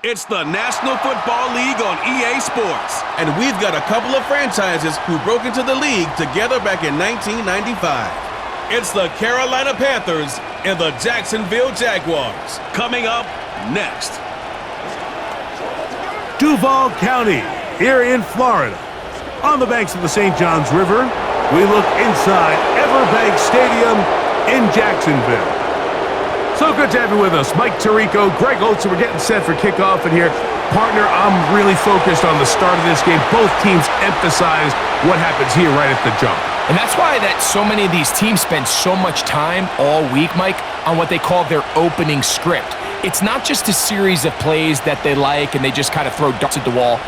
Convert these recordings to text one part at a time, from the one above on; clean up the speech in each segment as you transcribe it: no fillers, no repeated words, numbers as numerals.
It's the National Football League on EA Sports. And we've got a couple of franchises who broke into the league together back in 1995. It's the Carolina Panthers and the Jacksonville Jaguars. Coming up next. Duval County, here in Florida. On the banks of the St. Johns River, we look inside Everbank Stadium in Jacksonville. So good to have you with us. Mike Tirico, Greg Oates, we're getting set for kickoff in here. Partner, I'm really focused on the start of this game. Both teams emphasize what happens here right at the jump. And that's why so many of these teams spend so much time all week, Mike, on what they call their opening script. It's not just a series of plays that they like and they just kind of throw darts at the wall.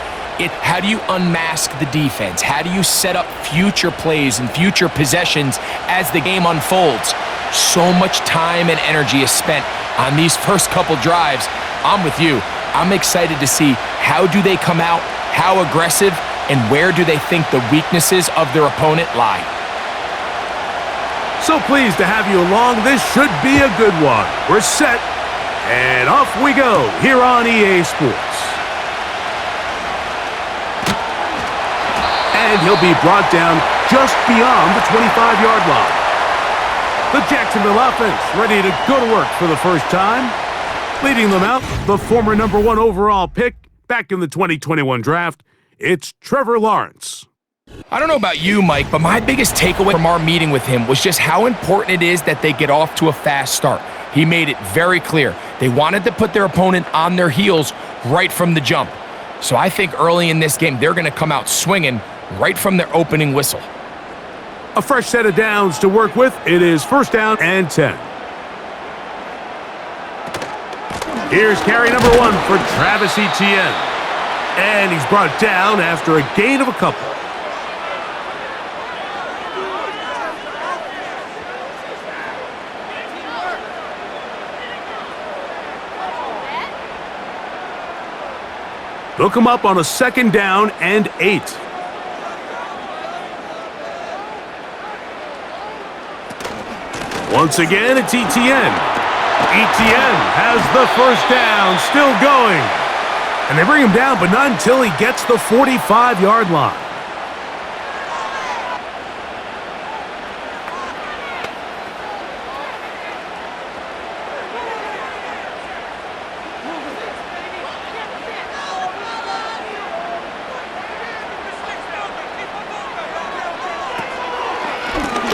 How do you unmask the defense? How do you set up future plays and future possessions as the game unfolds? So much time and energy is spent on these first couple drives. I'm with you. I'm excited to see how do they come out, how aggressive, and where do they think the weaknesses of their opponent lie. So pleased to have you along. This should be a good one. We're set, and off we go here on EA Sports. And he'll be brought down just beyond the 25-yard line. The Jacksonville offense ready to go to work for the first time. Leading them out, the former #1 overall pick back in the 2021 draft, it's Trevor Lawrence. I don't know about you, Mike, but my biggest takeaway from our meeting with him was just how important it is that they get off to a fast start. He made it very clear. They wanted to put their opponent on their heels right from the jump. So I think early in this game, they're going to come out swinging right from their opening whistle. A fresh set of downs to work with. It is first down and 10. Here's carry #1 for Travis Etienne. And he's brought down after a gain of a couple. They'll come up on a second down and 8. Once again, it's Etienne. Etienne has the first down, still going. And they bring him down, but not until he gets the 45-yard line.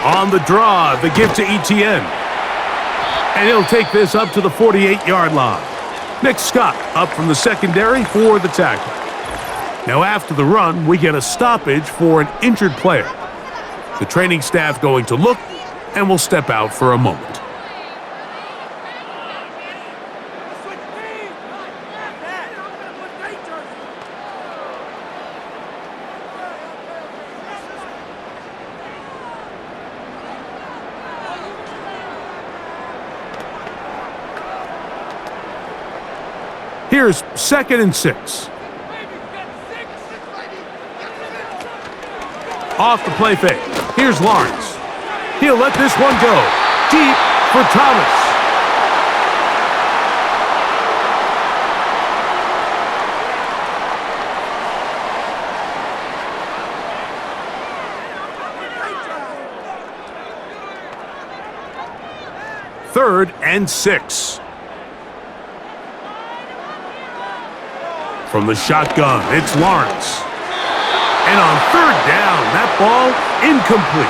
On the draw, the give to Etienne. And he'll take this up to the 48-yard line. Nick Scott up from the secondary for the tackle. Now after the run, we get a stoppage for an injured player. The training staff going to look and will step out for a moment. Here's 2nd and 6. Off the play fake. Here's Lawrence. He'll let this one go. Deep for Thomas. Third and 6. From the shotgun, it's Lawrence. And on third down, that ball incomplete.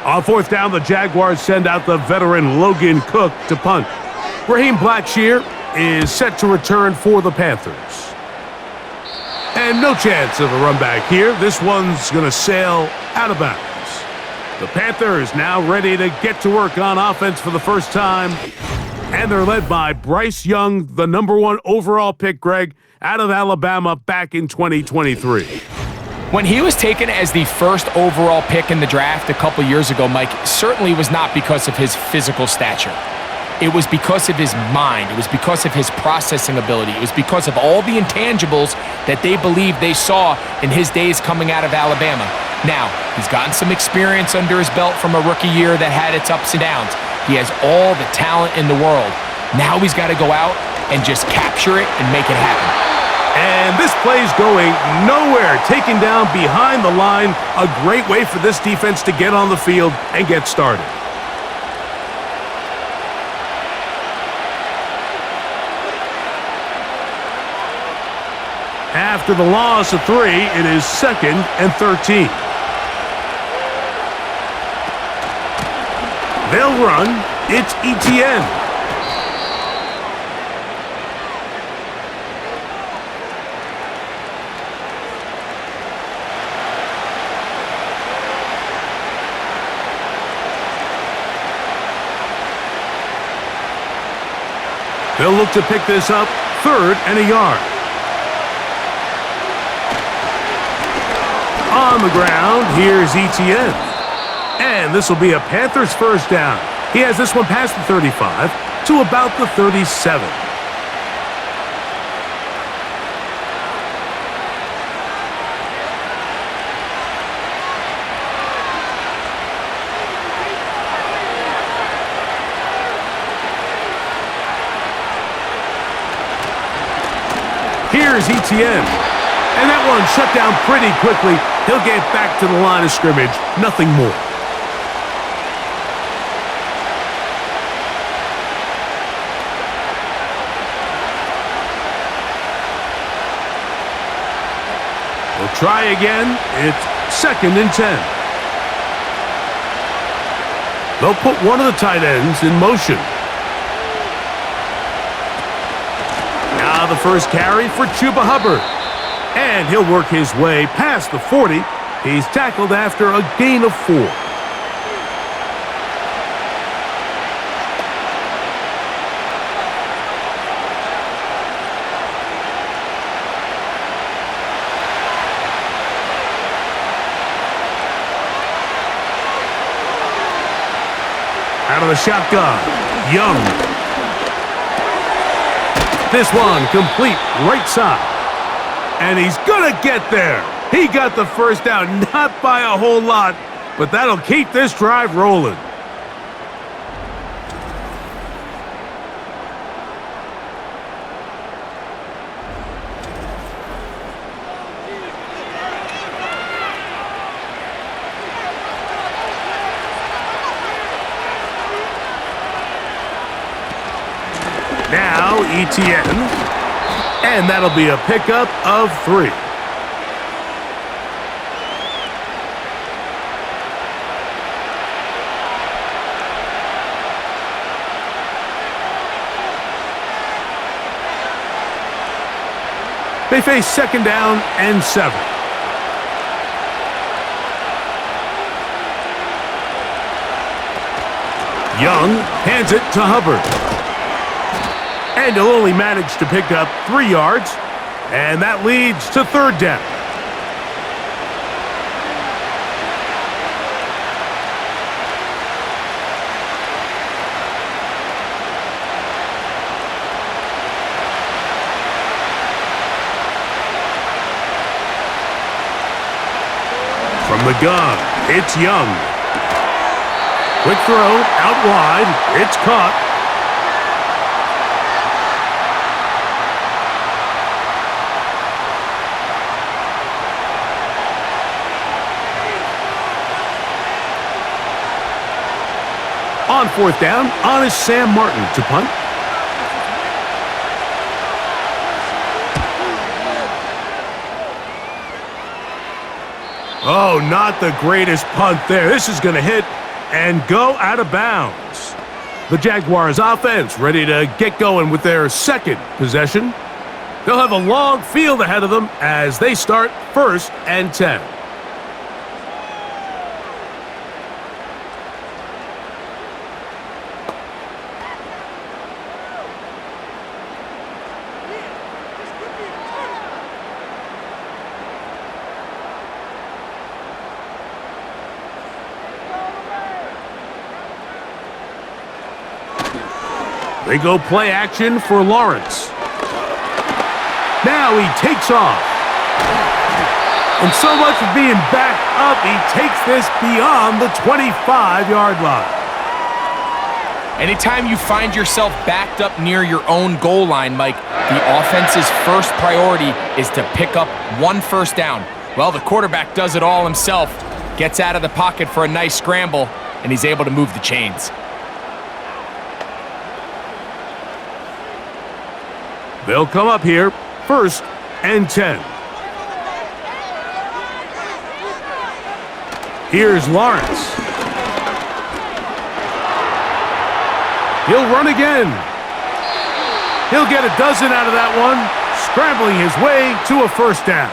On fourth down, the Jaguars send out the veteran Logan Cook to punt. Raheem Blackshear is set to return for the Panthers. And no chance of a run back here. This one's going to sail out of bounds. The Panthers now ready to get to work on offense for the first time. And they're led by Bryce Young, the #1 overall pick, Greg, out of Alabama back in 2023. When he was taken as the first overall pick in the draft a couple years ago, Mike, certainly was not because of his physical stature. it was because of his mind. It was because of his processing ability. It was because of all the intangibles that they believed they saw in his days coming out of Alabama. Now, he's gotten some experience under his belt from a rookie year that had its ups and downs. He has all the talent in the world. Now he's got to go out and just capture it and make it happen. And this play's going nowhere, taken down behind the line. A great way for this defense to get on the field and get started. After the loss of 3, it is 2nd and 13. They'll run. It's Etienne. They'll look to pick this up, 3rd and a yard. On the ground, here's Etienne. And this will be a Panthers first down. He has this one past the 35 to about the 37. Here's Etienne. And that one shut down pretty quickly. He'll get back to the line of scrimmage. Nothing more. We'll try again. It's 2nd and 10. They'll put one of the tight ends in motion. Now the first carry for Chuba Hubbard. And he'll work his way past the 40. He's tackled after a gain of 4. Out of the shotgun, Young. This one complete right side. And he's gonna get there. He got the first down, not by a whole lot, but that'll keep this drive rolling. Now Etienne. And that'll be a pickup of 3. They face 2nd down and 7. Young hands it to Hubbard. And he'll only manage to pick up 3 yards. And that leads to 3rd down. From the gun, it's Young. Quick throw, out wide, it's caught. On 4th down, on is Sam Martin to punt. Oh, not the greatest punt there. This is going to hit and go out of bounds. The Jaguars offense ready to get going with their 2nd possession. They'll have a long field ahead of them as they start 1st and 10. They go play action for Lawrence. Now he takes off. And so much for being backed up, he takes this beyond the 25-yard line. Anytime you find yourself backed up near your own goal line, Mike, the offense's first priority is to pick up one first down. Well, the quarterback does it all himself, gets out of the pocket for a nice scramble, and he's able to move the chains. They'll come up here, 1st and 10. Here's Lawrence. He'll run again. He'll get a dozen out of that one, scrambling his way to a first down.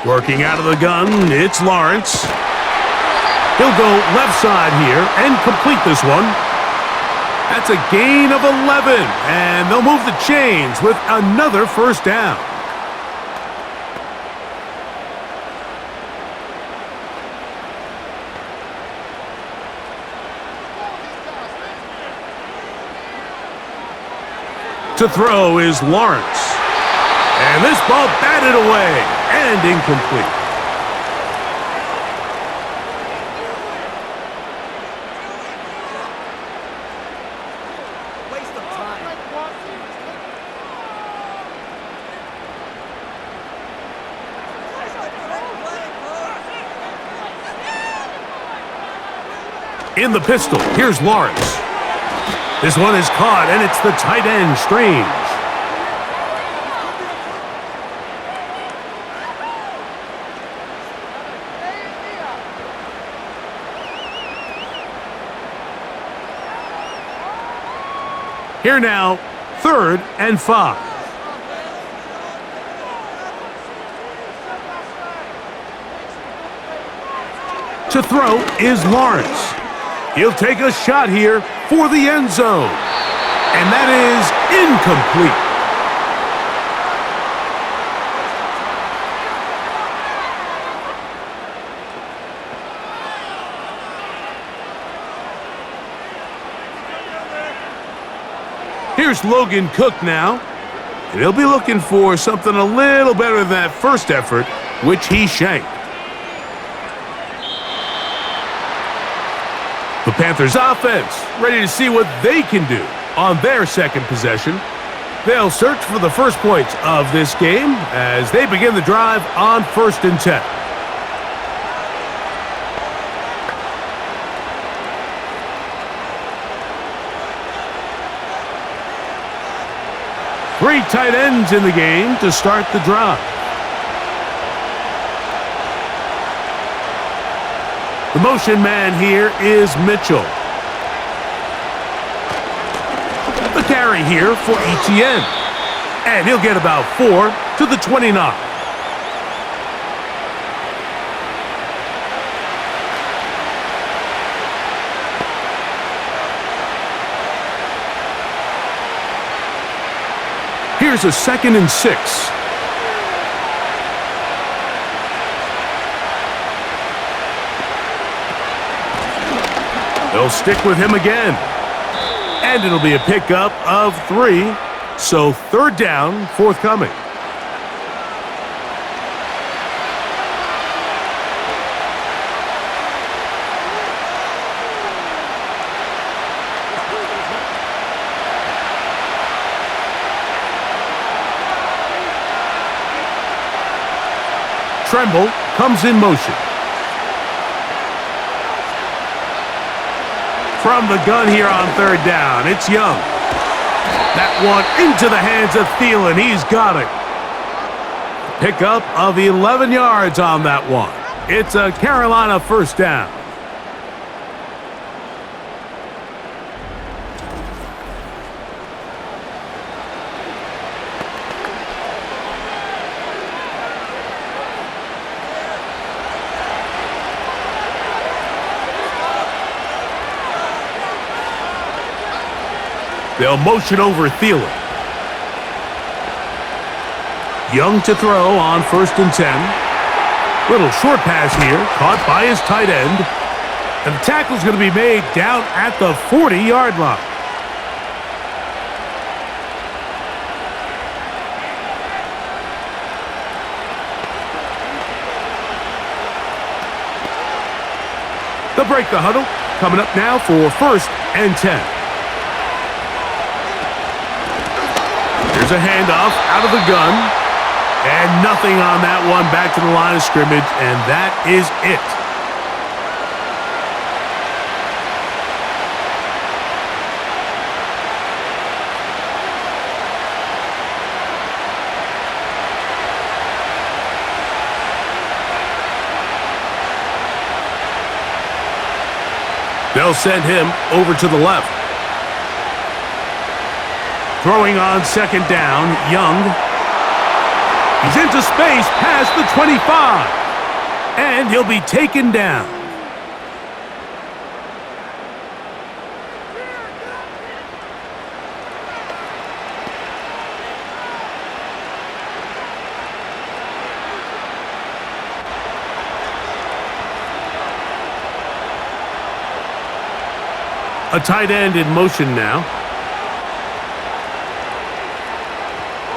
Working out of the gun, it's Lawrence. He'll go left side here and complete this one. That's a gain of 11, and they'll move the chains with another first down. To throw is Lawrence. And this ball batted away and incomplete. Waste of time. In the pistol, here's Lawrence. This one is caught, and it's the tight end, Strange. Here now, 3rd and 5. To throw is Lawrence. He'll take a shot here for the end zone. And that is incomplete. Here's Logan Cook now, and he'll be looking for something a little better than that first effort, which he shanked. The Panthers offense ready to see what they can do on their second possession. They'll search for the first points of this game as they begin the drive on 1st and 10. Three tight ends in the game to start the drive. The motion man here is Mitchell. The carry here for ETN. And he'll get about 4 to the 29. Here's a 2nd and 6. They'll stick with him again. And it'll be a pickup of 3. So 3rd down, forthcoming. Tremble comes in motion. From the gun here on 3rd down, it's Young. That one into the hands of Thielen. He's got it. Pickup of 11 yards on that one. It's a Carolina first down. They'll motion over Thielen. Young to throw on 1st and 10. Little short pass here, caught by his tight end. And the tackle's going to be made down at the 40-yard line. They'll break the huddle. Coming up now for 1st and 10. Here's a handoff out of the gun. And nothing on that one. Back to the line of scrimmage, and that is it. They'll send him over to the left. Throwing on 2nd down, Young. He's into space past the 25. And he'll be taken down. A tight end in motion now.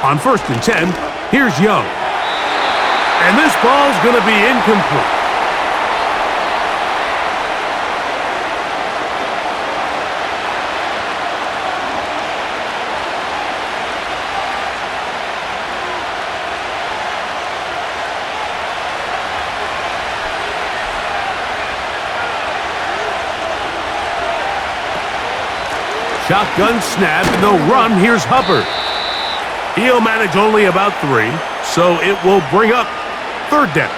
On 1st and 10, here's Young. And this ball's going to be incomplete. Shotgun snap, and they'll run. Here's Hubbard. He'll manage only about 3, so it will bring up 3rd down.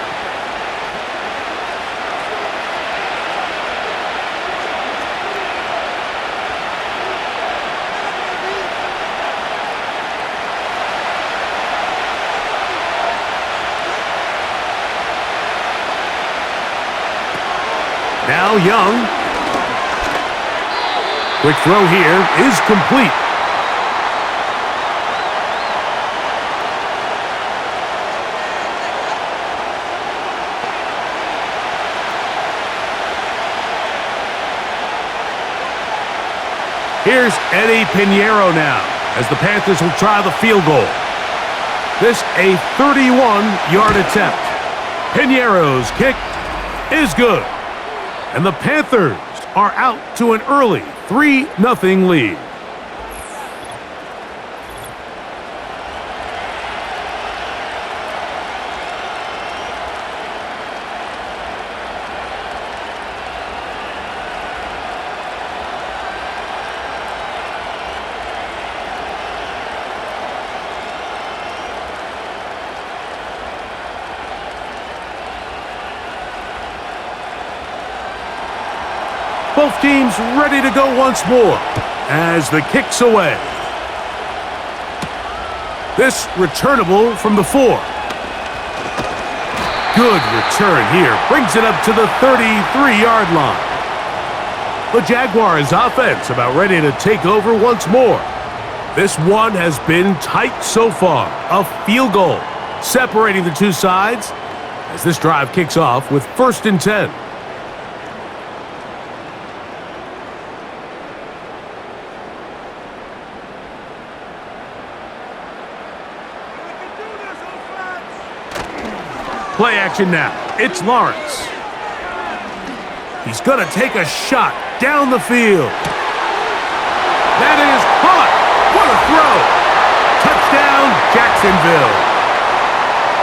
Now Young. Quick throw here is complete. Here's Eddie Pinheiro now, as the Panthers will try the field goal. This a 31-yard attempt. Pinheiro's kick is good. And the Panthers are out to an early 3-0 lead. Both teams ready to go once more as the kick's away. This returnable from the 4. Good return here. Brings it up to the 33-yard line. The Jaguars offense about ready to take over once more. This one has been tight so far. A field goal separating the two sides as this drive kicks off with 1st and 10. Play action now. It's Lawrence. He's going to take a shot down the field. That is caught. What a throw. Touchdown, Jacksonville.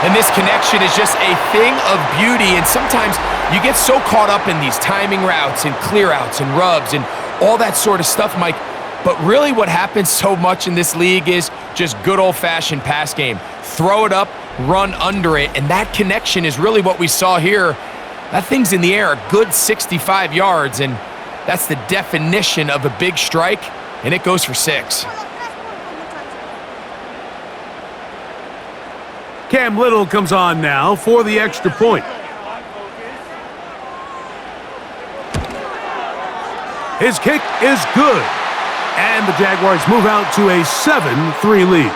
And this connection is just a thing of beauty. And sometimes you get so caught up in these timing routes and clear outs and rubs and all that sort of stuff, Mike. But really what happens so much in this league is just good old-fashioned pass game. Throw it up, run under it, and that connection is really what we saw here. That thing's in the air a good 65 yards, and that's the definition of a big strike, and it goes for 6. Cam Little comes on now for the extra point. His kick is good. And the Jaguars move out to a 7-3 lead.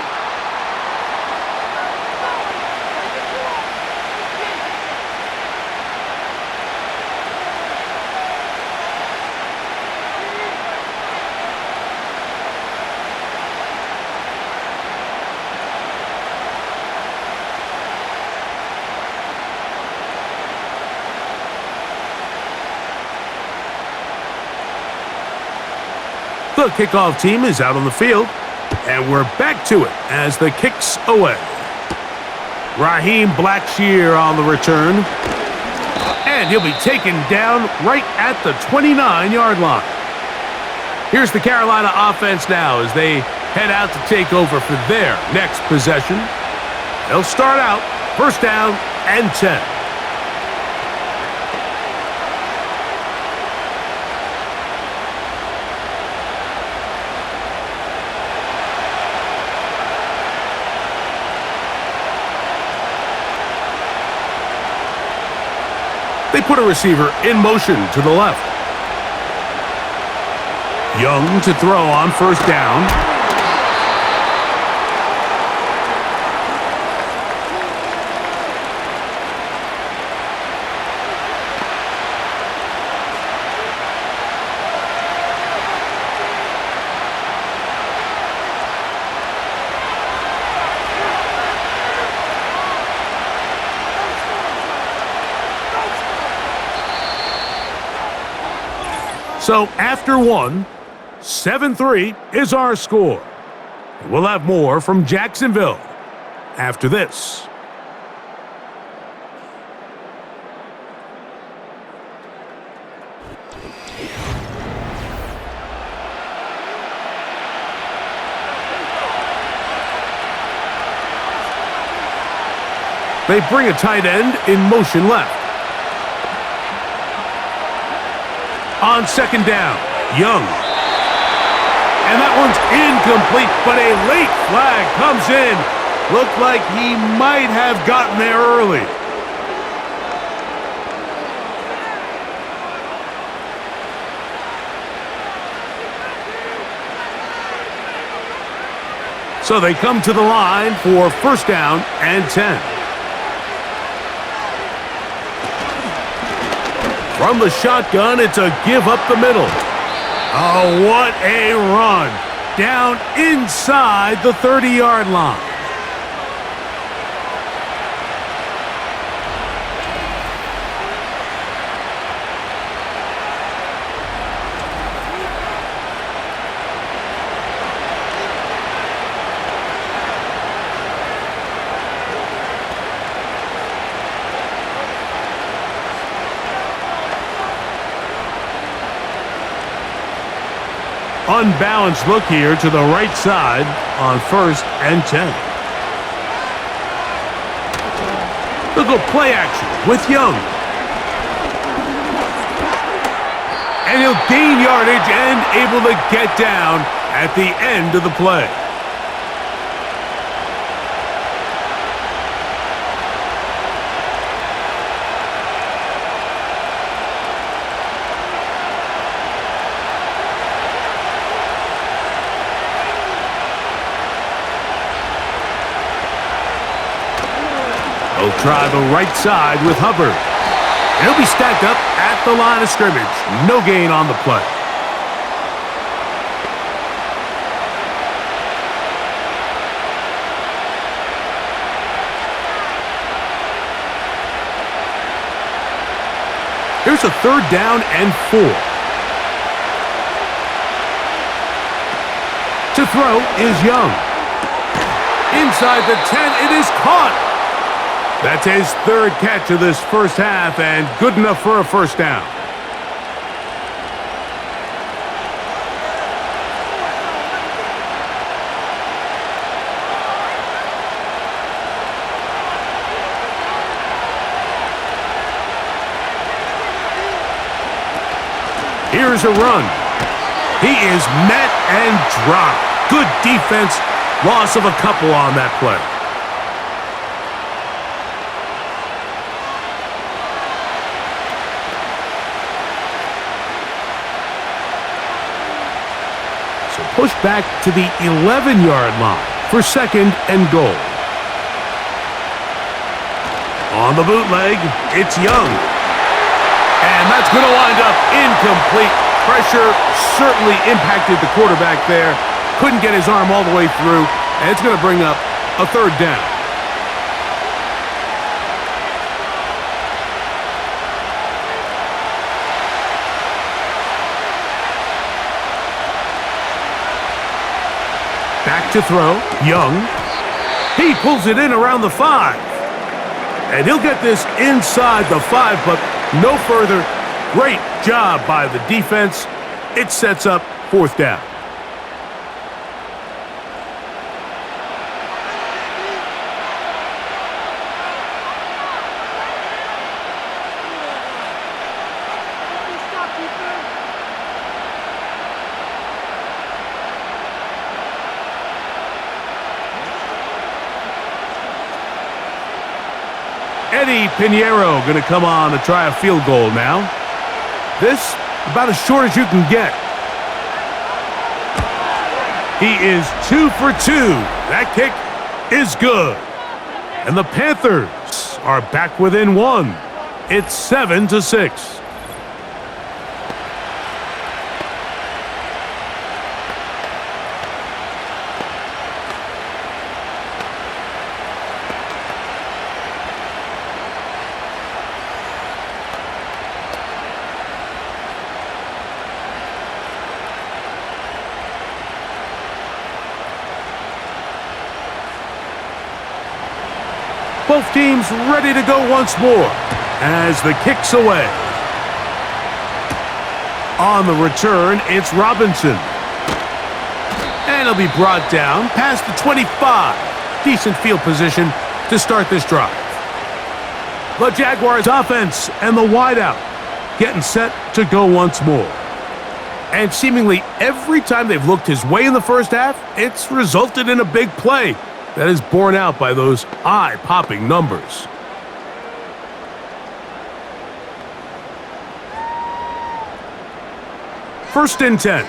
The kickoff team is out on the field, and we're back to it as the kick's away. Raheem Blackshear on the return, and he'll be taken down right at the 29-yard line. Here's the Carolina offense now as they head out to take over for their next possession. They'll start out first down and 10. They put a receiver in motion to the left. Young to throw on first down. So after one, 7-3 is our score. We'll have more from Jacksonville after this. They bring a tight end in motion left. On second down, Young. And that one's incomplete, but a late flag comes in. Looked like he might have gotten there early. So they come to the line for first down and 10. From the shotgun, it's a give up the middle. Oh, what a run. Down inside the 30-yard line. Unbalanced look here to the right side on first and 10. Look at play action with Young. And he'll gain yardage and able to get down at the end of the play. They'll try the right side with Hubbard. He'll be stacked up at the line of scrimmage. No gain on the play. Here's a third down and 4. To throw is Young. Inside the 10, it is caught. That's his third catch of this first half and good enough for a first down. Here's a run. He is met and dropped. Good defense. Loss of a couple on that play. pushed back to the 11-yard line for 2nd and goal. On the bootleg, it's Young. And that's going to wind up incomplete. Pressure certainly impacted the quarterback there. Couldn't get his arm all the way through, and it's going to bring up a 3rd down. Back to throw, Young. He pulls it in around the 5. And he'll get this inside the 5, but no further. Great job by the defense. It sets up 4th down. Eddie Pinheiro going to come on to try a field goal now. This about as short as you can get. He is 2 for 2. That kick is good. And the Panthers are back within 1. It's 7-6. Both teams ready to go once more as the kick's away. On the return, it's Robinson. And he'll be brought down past the 25. Decent field position to start this drive. The Jaguars offense and the wideout getting set to go once more. And seemingly every time they've looked his way in the first half, it's resulted in a big play. That is borne out by those eye-popping numbers. First and 10.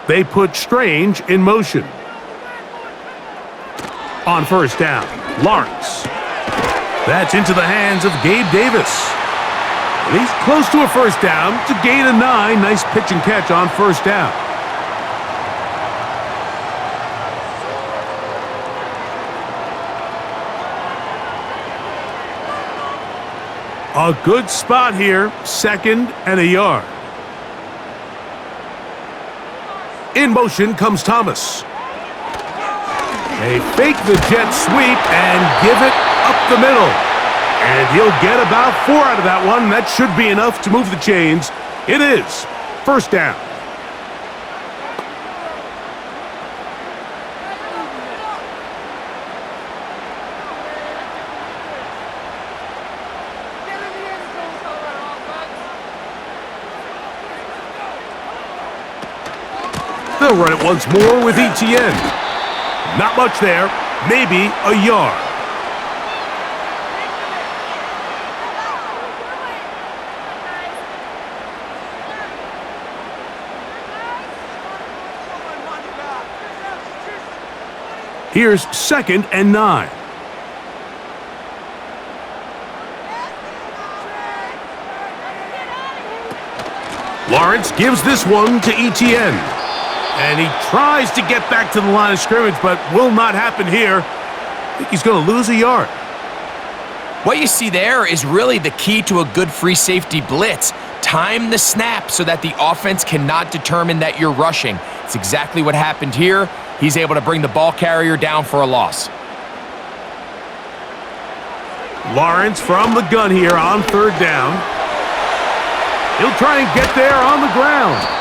They put Strange in motion. On first down, Lawrence. That's into the hands of Gabe Davis. And he's close to a first down to gain a 9. Nice pitch and catch on first down. A good spot here, 2nd and a yard. In motion comes Thomas. They fake the jet sweep and give it up the middle. And he'll get about 4 out of that one. That should be enough to move the chains. It is. First down. They'll run it once more with ETN. Not much there. Maybe a yard. Here's 2nd and 9. Lawrence gives this one to ETN. And he tries to get back to the line of scrimmage, but will not happen here. I think he's going to lose a yard. What you see there is really the key to a good free safety blitz. Time the snap so that the offense cannot determine that you're rushing. It's exactly what happened here. He's able to bring the ball carrier down for a loss. Lawrence from the gun here on 3rd down. He'll try and get there on the ground.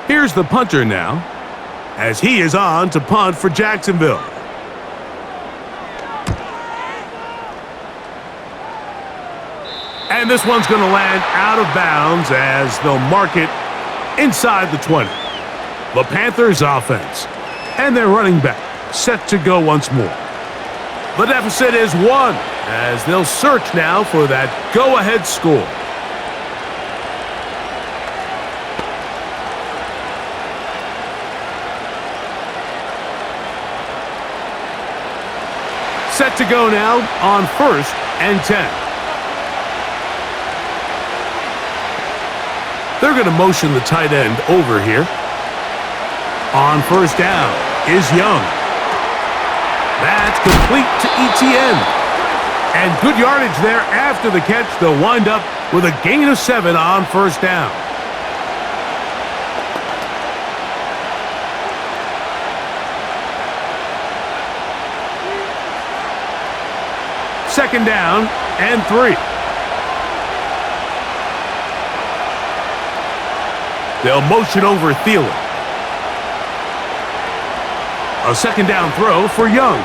Here's the punter now, as he is on to punt for Jacksonville. And this one's going to land out of bounds as they'll mark it inside the 20. The Panthers offense and their running back set to go once more. The deficit is 1 as they'll search now for that go-ahead score. Set to go now on 1st and 10. They're going to motion the tight end over here. On 1st down is Young. That's complete to ETN. And good yardage there after the catch. They'll wind up with a gain of 7 on 1st down. Second down and 3. They'll motion over Thielen. A second down throw for Young.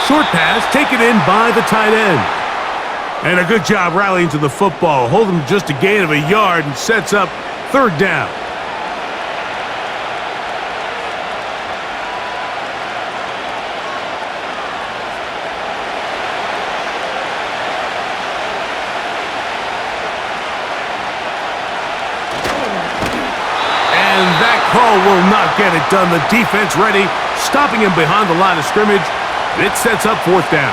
Short pass taken in by the tight end. And a good job rallying to the football. Holding just a gain of a yard and sets up 3rd down. Call will not get it done. The defense ready, stopping him behind the line of scrimmage. It sets up 4th down.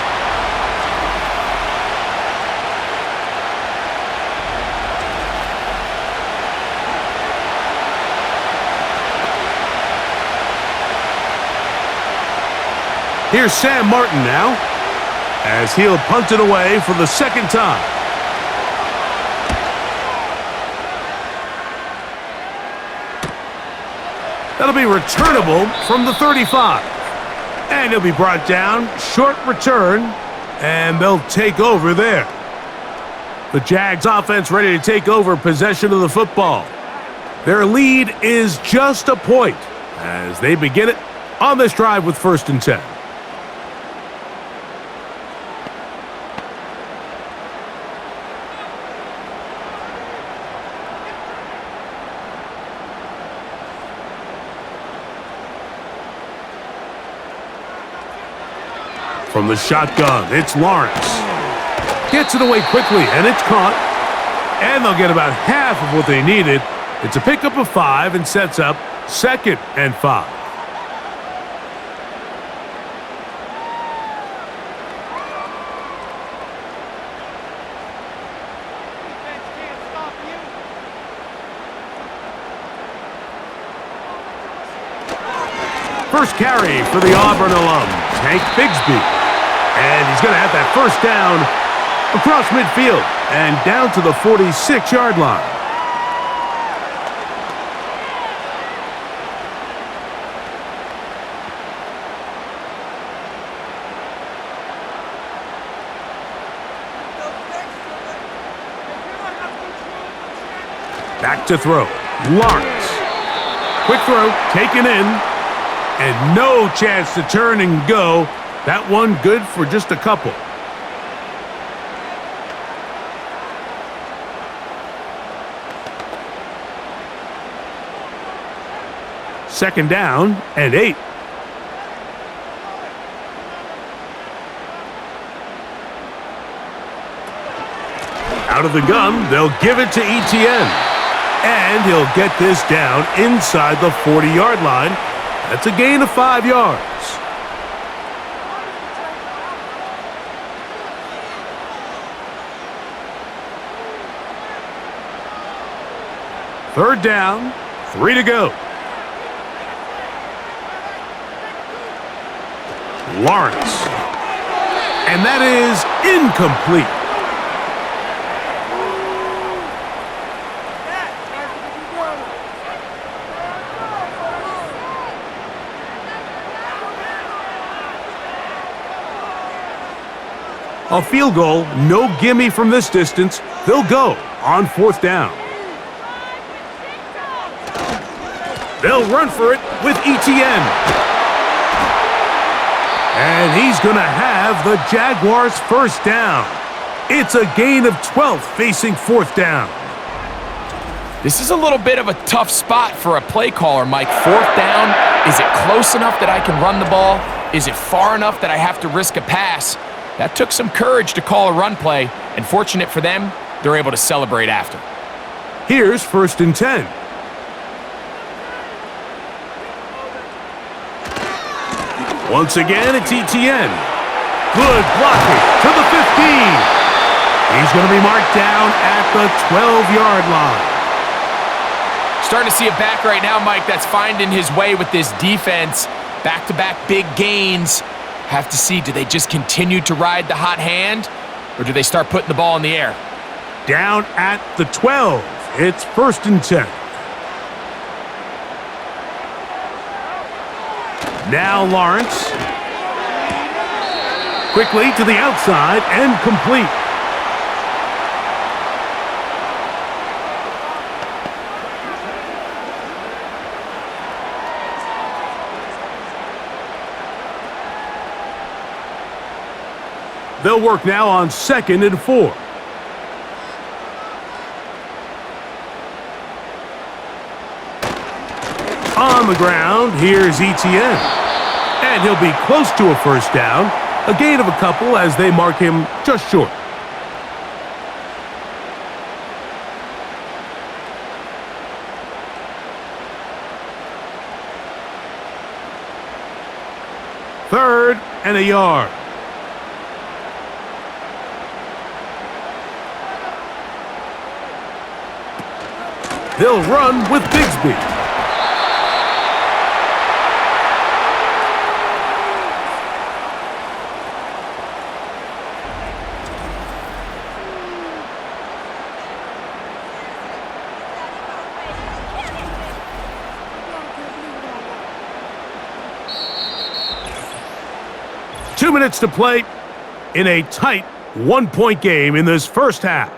Here's Sam Martin now, as he'll punt it away for the 2nd time. That'll be returnable from the 35. And he'll be brought down. Short return. And they'll take over there. The Jags offense ready to take over possession of the football. Their lead is just a point as they begin it on this drive with 1st and 10. From the shotgun, it's Lawrence. Gets it away quickly, and it's caught. And they'll get about half of what they needed. It's a pickup of 5 and sets up 2nd and 5. First carry for the Auburn alum, Tank Bigsby. And he's going to have that 1st down across midfield and down to the 46-yard line. Back to throw. Lawrence. Quick throw, taken in. And no chance to turn and go. That one good for just a couple. Second down and 8. Out of the gun, they'll give it to ETN. And he'll get this down inside the 40-yard line. That's a gain of 5 yards. Third down, 3 to go. Lawrence. And that is incomplete. A field goal, no gimme from this distance. They'll go on 4th down. They'll run for it with ETN. And he's going to have the Jaguars' 1st down. It's a gain of 12 facing fourth down. This is a little bit of a tough spot for a play caller, Mike. Fourth down, is it close enough that I can run the ball? Is it far enough that I have to risk a pass? That took some courage to call a run play, and fortunate for them, they're able to celebrate after. Here's 1st and 10. Once again, it's ETN. Good blocking to the 15. He's going to be marked down at the 12-yard line. Starting to see a back right now, Mike, that's finding his way with this defense. Back-to-back big gains. Have to see, do they just continue to ride the hot hand, or do they start putting the ball in the air? Down at the 12. It's 1st and 10. Now Lawrence. Quickly to the outside and complete. They'll work now on 2nd and 4. On the ground, here's ETN. And he'll be close to a first down. A gain of a couple as they mark him just short. Third and a yard. They'll run with Bigsby. Two minutes to play in a tight one-point game in this first half.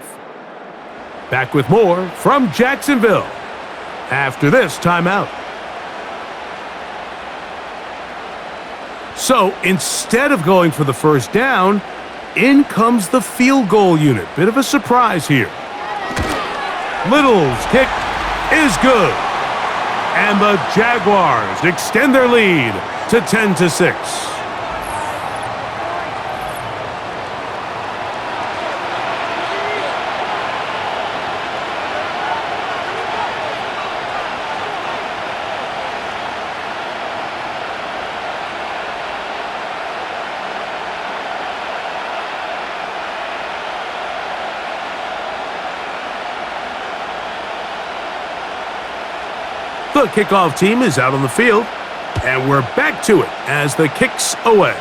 Back with more from Jacksonville after this timeout. So instead of going for the first down, in comes the field goal unit. Bit of a surprise here. Little's kick is good. And the Jaguars extend their lead to 10-6. The kickoff team is out on the field, and we're back to it as the kick's away.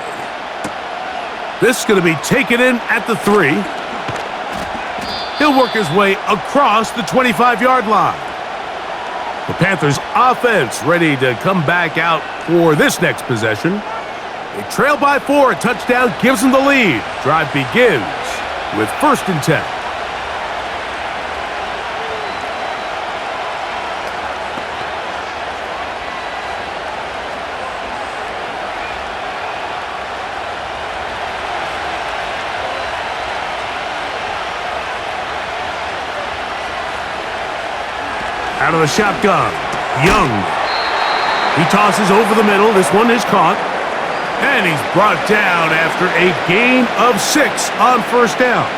This is going to be taken in at the 3. He'll work his way across the 25-yard line. The Panthers offense ready to come back out for this next possession. They trail by 4. A touchdown gives them the lead. Drive begins with 1st and 10. Out of the shotgun, Young. He tosses over the middle. This one is caught. And he's brought down after a gain of 6 on first down.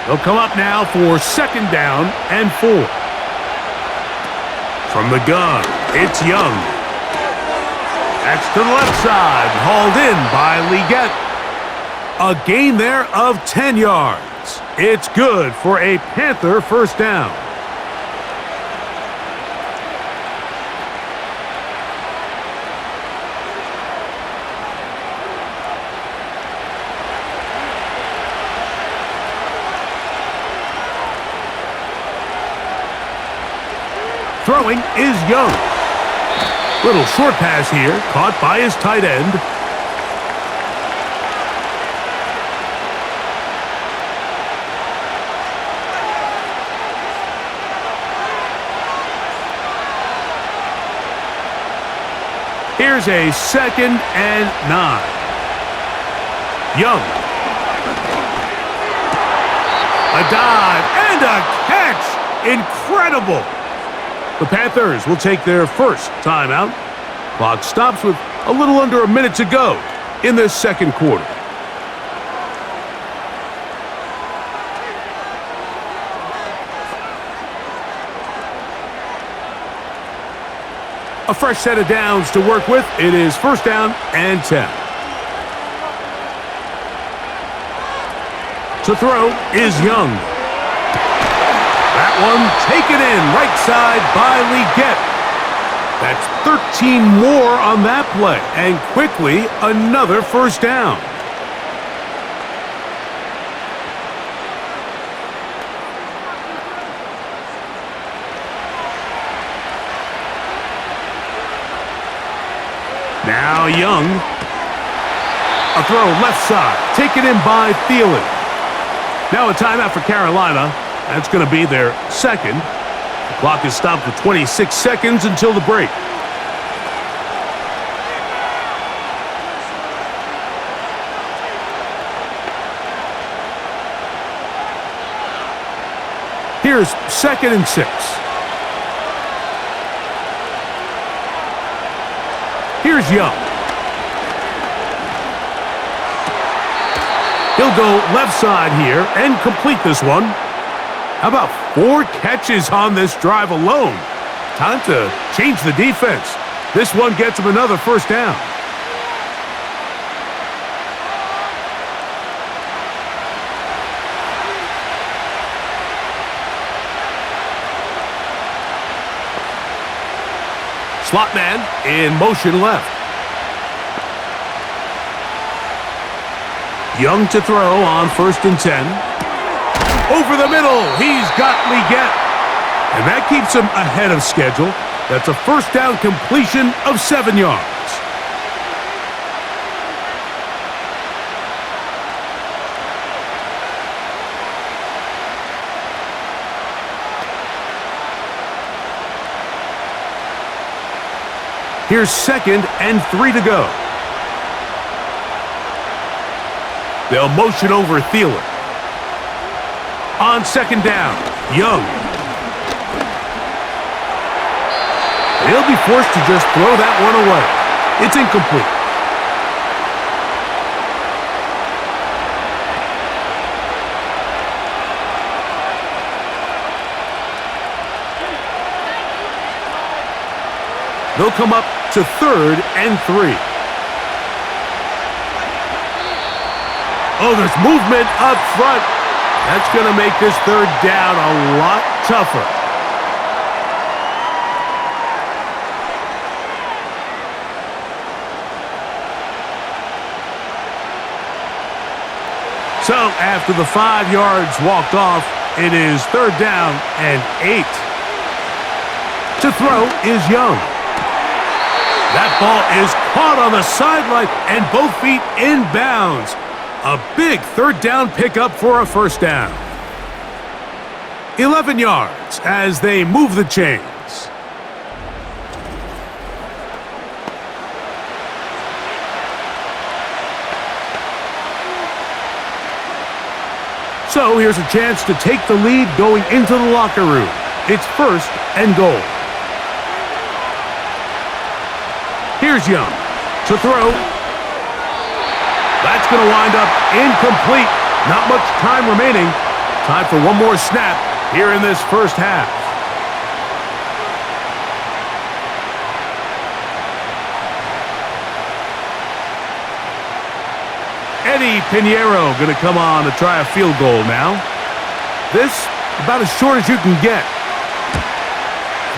They'll come up now for 2nd down and 4. From the gun, it's Young. That's to the left side, hauled in by Leggett. A gain there of 10 yards. It's good for a Panther first down. Throwing is Young. Little short pass here, caught by his tight end. Here's a 2nd and 9. Young. A dive and a catch. Incredible. The Panthers will take their first timeout. Clock stops with a little under a minute to go in this second quarter. A fresh set of downs to work with. It is 1st down and 10. To throw is Young. That one taken in right side by Leggett. That's 13 more on that play. And quickly, another 1st down. Now Young. A throw left side. Taken in by Thielen. Now a timeout for Carolina. That's going to be their 2nd. The clock is stopped with 26 seconds until the break. Here's 2nd and 6. Here's Young. He'll go left side here and complete this one. How about 4 catches on this drive alone? Time to change the defense. This one gets him another 1st down. Slot man in motion left. Young to throw on 1st and 10. Over the middle, he's got Leggett. And that keeps him ahead of schedule. That's a 1st down completion of 7 yards. Here's 2nd and 3 to go. They'll motion over Thielen. On 2nd down, Young. He'll be forced to just throw that one away. It's incomplete. They'll come up to 3rd and 3. Oh, there's movement up front. That's going to make this 3rd down a lot tougher. So, after the 5 yards walked off, it is 3rd down and 8. To throw is Young. That ball is caught on the sideline and both feet inbounds. A big 3rd down pickup for a 1st down. 11 yards as they move the chains. So here's a chance to take the lead going into the locker room. It's 1st and goal. Here's Young to throw. That's going to wind up incomplete. Not much time remaining. Time for one more snap here in this 1st half. Eddie Pinheiro going to come on to try a field goal now. This about as short as you can get.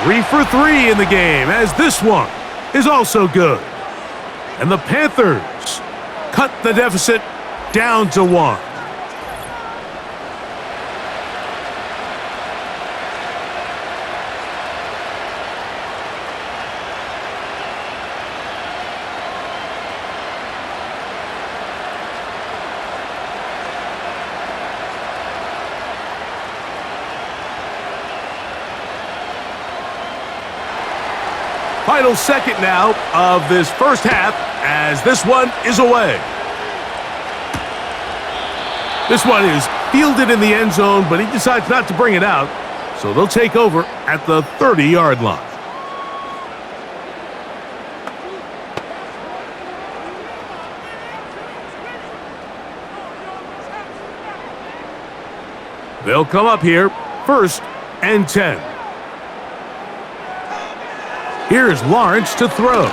3 for 3 in the game, as this one is also good. And the Panthers cut the deficit down to 1. Final second now of this first half as this one is away. This one is fielded in the end zone, but he decides not to bring it out, so they'll take over at the 30-yard line. They'll come up here, 1st and 10. Here's Lawrence to throw.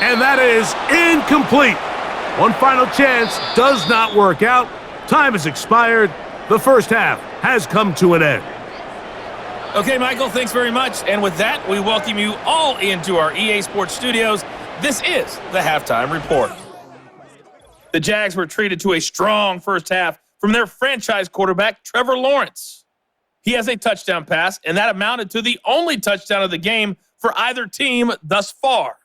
And that is incomplete. One final chance does not work out. Time has expired. The first half has come to an end. Okay, Michael, thanks very much. And with that, we welcome you all into our EA Sports studios. This is the Halftime Report. The Jags were treated to a strong first half from their franchise quarterback, Trevor Lawrence. He has a touchdown pass, and that amounted to the only touchdown of the game for either team thus far.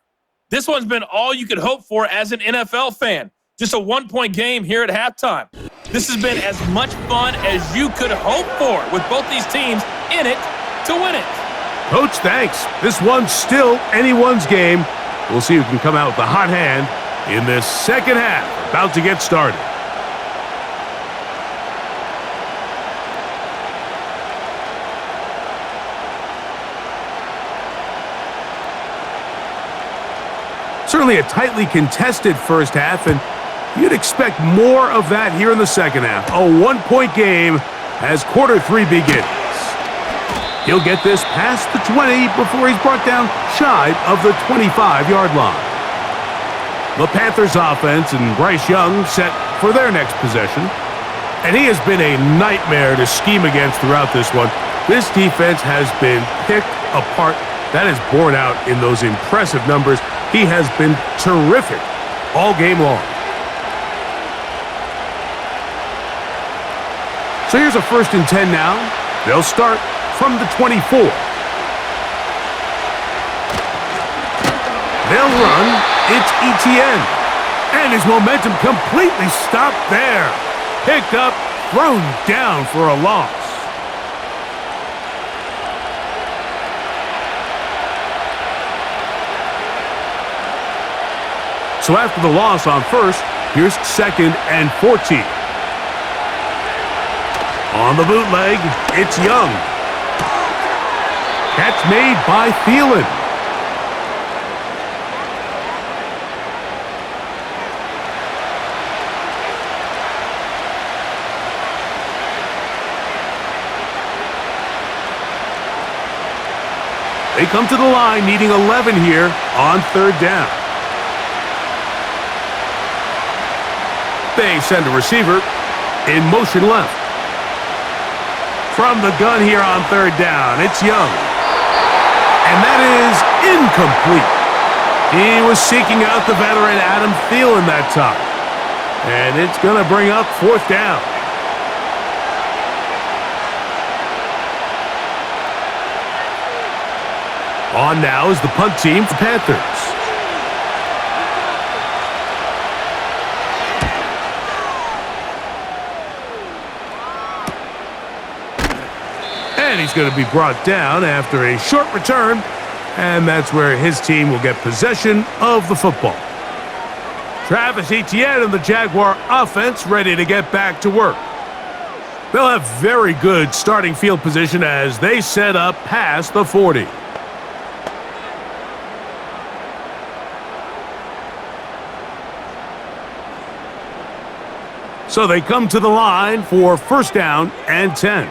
This one's been all you could hope for as an NFL fan. Just a one-point game here at halftime. This has been as much fun as you could hope for with both these teams in it to win it. Coach, thanks. This one's still anyone's game. We'll see who can come out with the hot hand in this second half. About to get started. Certainly a tightly contested first half, and you'd expect more of that here in the second half. A one-point game as quarter 3 begins. He'll get this past the 20 before he's brought down shy of the 25-yard line. The Panthers offense and Bryce Young set for their next possession. And he has been a nightmare to scheme against throughout this one. This defense has been picked apart. That is borne out in those impressive numbers. He has been terrific all game long. So here's a 1st and 10 now. They'll start from the 24. They'll run. It's Etienne. And his momentum completely stopped there. Picked up, thrown down for a loss. So after the loss on 1st, here's 2nd and 14. On the bootleg, it's Young. Catch made by Thielen. They come to the line needing 11 here on 3rd down. They send a receiver in motion left. From the gun here on 3rd down, it's Young. And that is incomplete. He was seeking out the veteran Adam Thielen that time. And it's going to bring up 4th down. On now is the punt team for Panthers. And he's going to be brought down after a short return, and that's where his team will get possession of the football. Travis Etienne and the Jaguar offense ready to get back to work. They'll have very good starting field position as they set up past the 40. So they come to the line for 1st down and 10.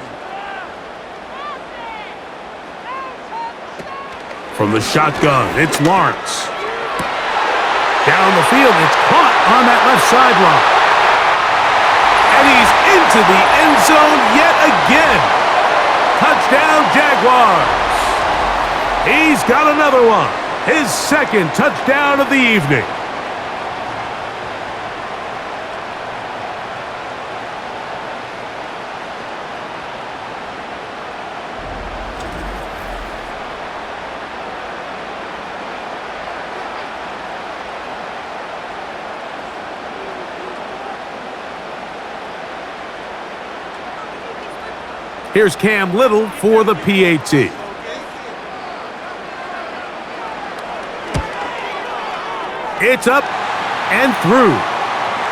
From the shotgun, it's Lawrence. Down the field, it's caught on that left sideline. And he's into the end zone yet again. Touchdown, Jaguars. He's got another one. His 2nd touchdown of the evening. Here's Cam Little for the PAT. It's up and through.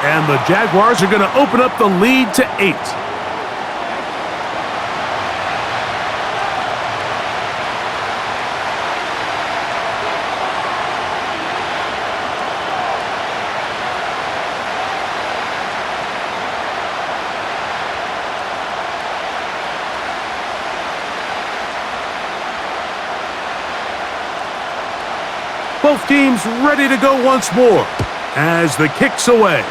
And the Jaguars are going to open up the lead to 8. Both teams ready to go once more as the kick's away.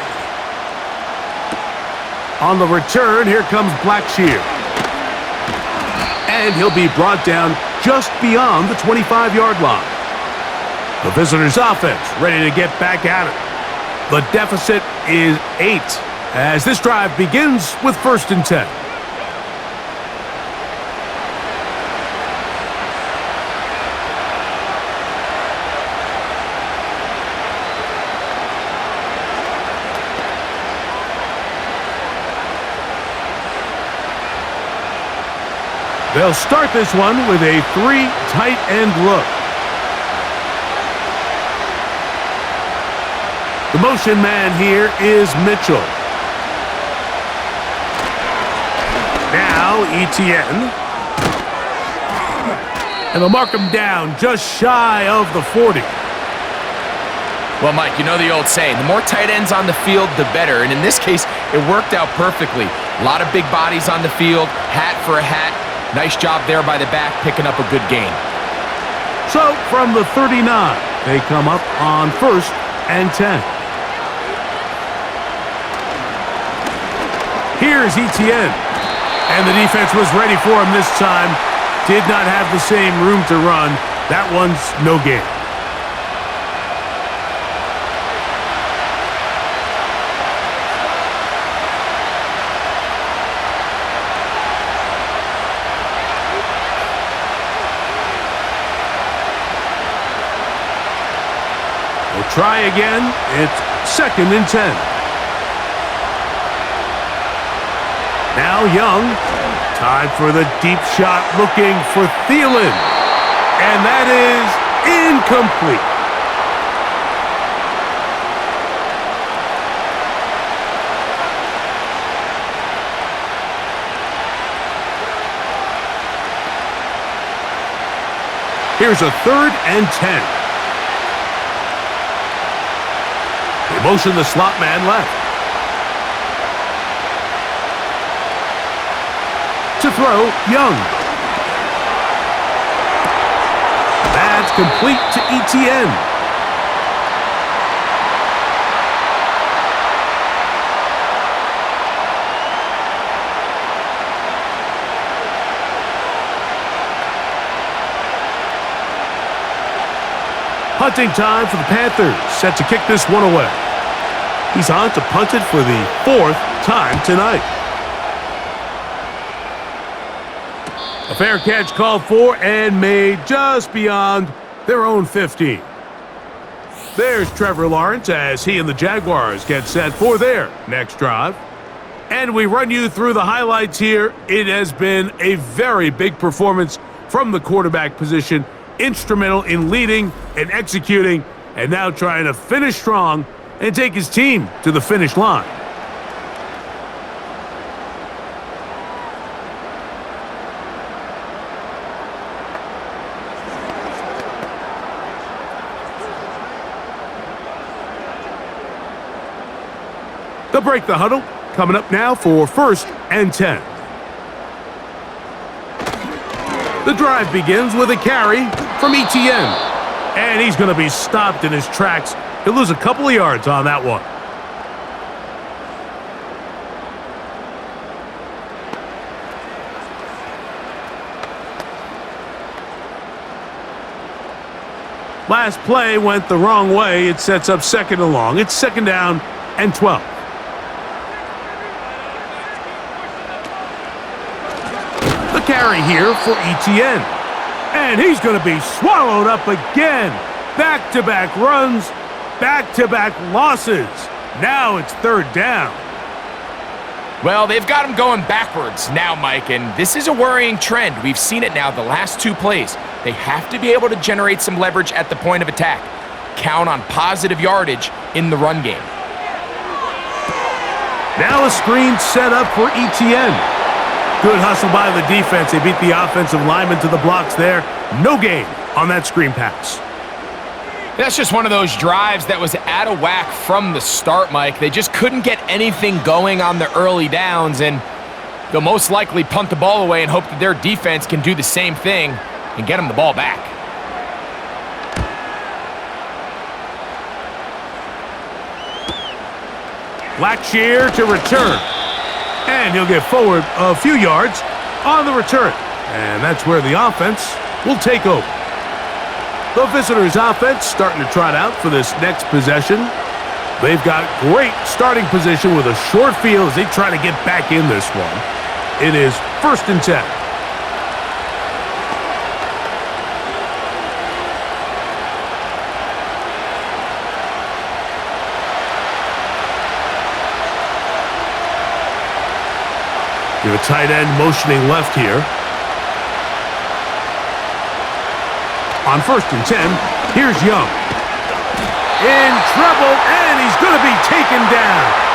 On the return, here comes Blackshear. And he'll be brought down just beyond the 25-yard line. The visitors' offense ready to get back at it. The deficit is 8 as this drive begins with 1st and 10. They'll start this one with a 3 tight end look. The motion man here is Mitchell. Now Etienne. And they'll mark him down just shy of the 40. Well, Mike, you know the old saying, the more tight ends on the field, the better. And in this case, it worked out perfectly. A lot of big bodies on the field, hat for a hat. Nice job there by the back, picking up a good gain. So, from the 39, they come up on 1st and 10. Here's Etienne. And the defense was ready for him this time. Did not have the same room to run. That one's no gain. Try again. It's 2nd and 10. Now Young. Time for the deep shot, looking for Thielen. And that is incomplete. Here's a 3rd and 10. Motion the slot man left. To throw, Young. That's complete to Etienne. Punting time for the Panthers, set to kick this one away. He's on to punt it for the 4th time tonight. A fair catch called for and made just beyond their own 15. There's Trevor Lawrence as he and the Jaguars get set for their next drive. And we run you through the highlights here. It has been a very big performance from the quarterback position, instrumental in leading and executing, and now trying to finish strong and take his team to the finish line. They'll break the huddle. Coming up now for 1st and 10. The drive begins with a carry from Etienne. And he's going to be stopped in his tracks. He'll lose a couple of yards on that one. Last play went the wrong way. It sets up 2nd and long. It's 2nd down and 12. The carry here for Etienne. And he's going to be swallowed up again. Back-to-back runs, back-to-back losses. Now it's 3rd down. Well, they've got him going backwards now, Mike, and this is a worrying trend. We've seen it now the last 2 plays. They have to be able to generate some leverage at the point of attack. Count on positive yardage in the run game. Now a screen set up for ETN. Good hustle by the defense. They beat the offensive lineman to the blocks there. No gain on that screen pass. That's just one of those drives that was out of whack from the start, Mike. They just couldn't get anything going on the early downs, and they'll most likely punt the ball away and hope that their defense can do the same thing and get them the ball back. Blackshear to return. And he'll get forward a few yards on the return. And that's where the offense will take over. The visitors' offense starting to trot out for this next possession. They've got great starting position with a short field as they try to get back in this one. It is 1st and 10. Give a tight end motioning left here. On 1st and 10, here's Young. In trouble, and he's going to be taken down.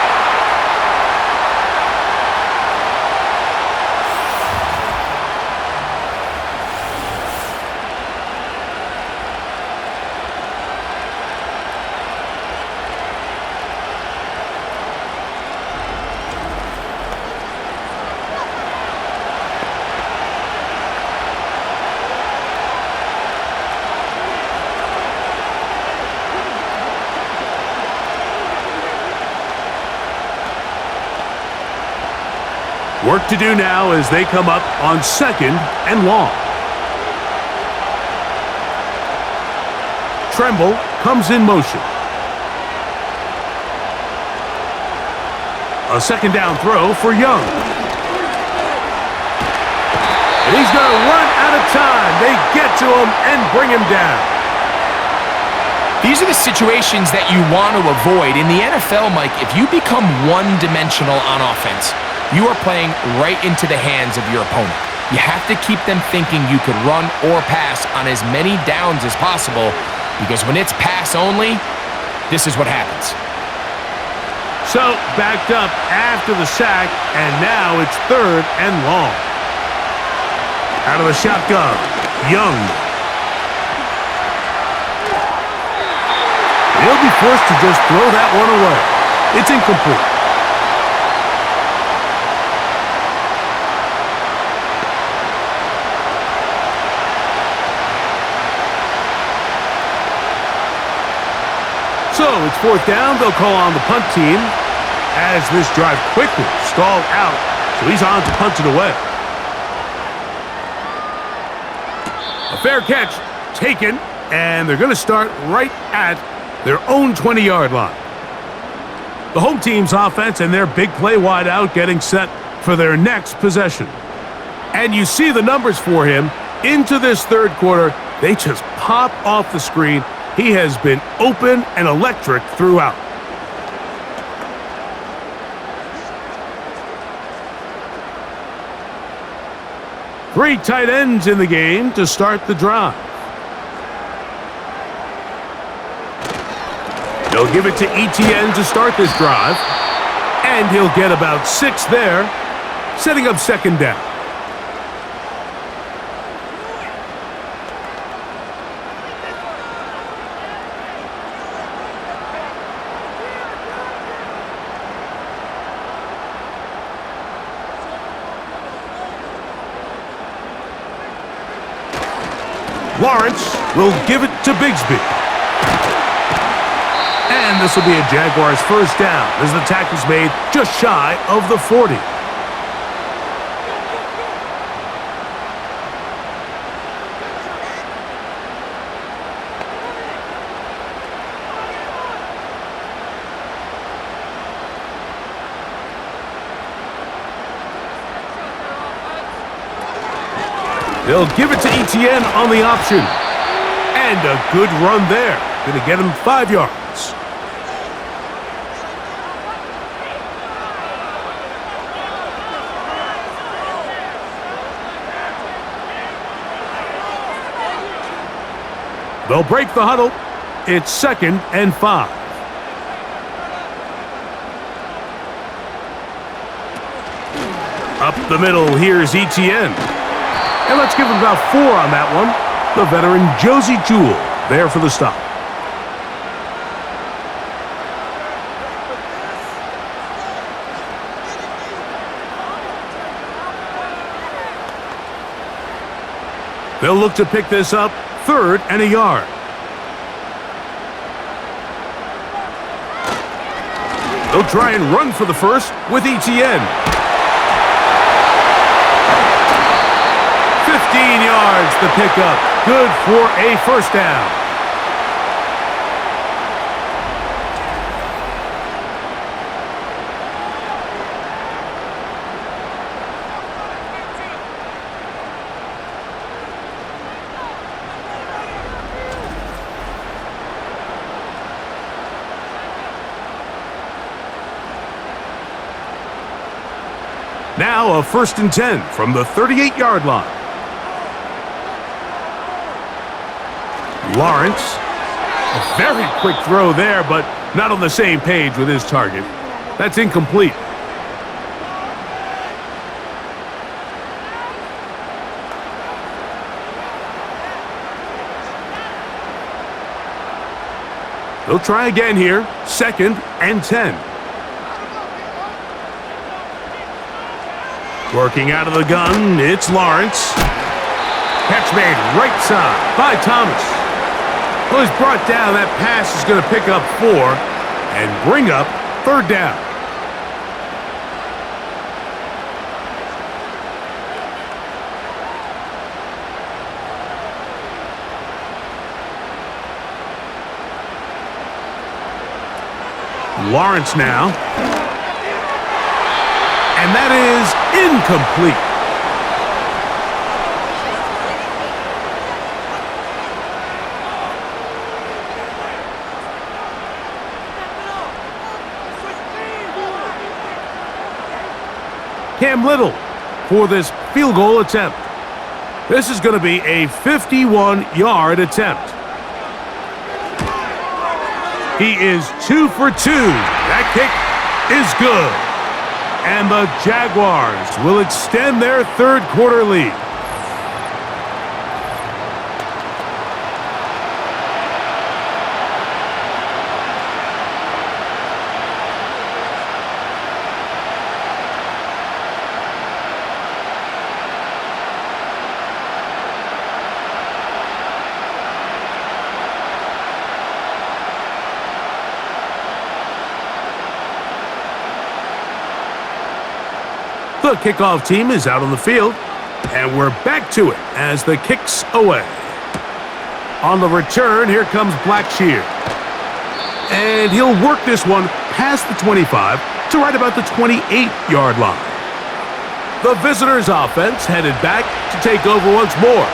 Work to do now as they come up on 2nd and long. Tremble comes in motion. A 2nd down throw for Young. And he's going to run out of time. They get to him and bring him down. These are the situations that you want to avoid. In the NFL, Mike, if you become one-dimensional on offense, you are playing right into the hands of your opponent. You have to keep them thinking you could run or pass on as many downs as possible, because when it's pass only, this is what happens. So, backed up after the sack, and now it's 3rd and long. Out of the shotgun, Young. He'll be forced to just throw that one away. It's incomplete. So it's 4th down. They'll call on the punt team as this drive quickly stalled out. So he's on to punt it away. A fair catch taken, and they're going to start right at their own 20-yard line. The home team's offense and their big play wideout getting set for their next possession. And you see the numbers for him into this 3rd quarter. They just pop off the screen. He has been open and electric throughout. Three tight ends in the game to start the drive. They'll give it to ETN to start this drive. And he'll get about 6 there, setting up 2nd down. Lawrence will give it to Bigsby. And this will be a Jaguars 1st down as the tackle's made just shy of the 40. They'll give it to ETN on the option. And a good run there. Going to get him 5 yards. They'll break the huddle. It's 2nd and 5. Up the middle, here's Etienne. And let's give him about 4 on that one. The veteran Josie Jewell there for the stop. They'll look to pick this up, 3rd and a yard. They'll try and run for the first with Etienne. 15 yards the pickup. Good for a first down. Now a 1st and 10 from the 38-yard line. Lawrence, a very quick throw there, but not on the same page with his target. That's incomplete. They'll try again here, 2nd and 10. Working out of the gun, it's Lawrence. Catch made right side by Thomas. Well, he's brought down. That pass is going to pick up 4 and bring up 3rd down. Lawrence now. And that is incomplete. Cam Little for this field goal attempt. This is going to be a 51-yard attempt. He is 2 for 2. That kick is good. And the Jaguars will extend their 3rd quarter lead. The kickoff team is out on the field, and we're back to it as the kick's away. On the return, here comes Blackshear. And he'll work this one past the 25 to right about the 28-yard line. The visitors' offense headed back to take over once more.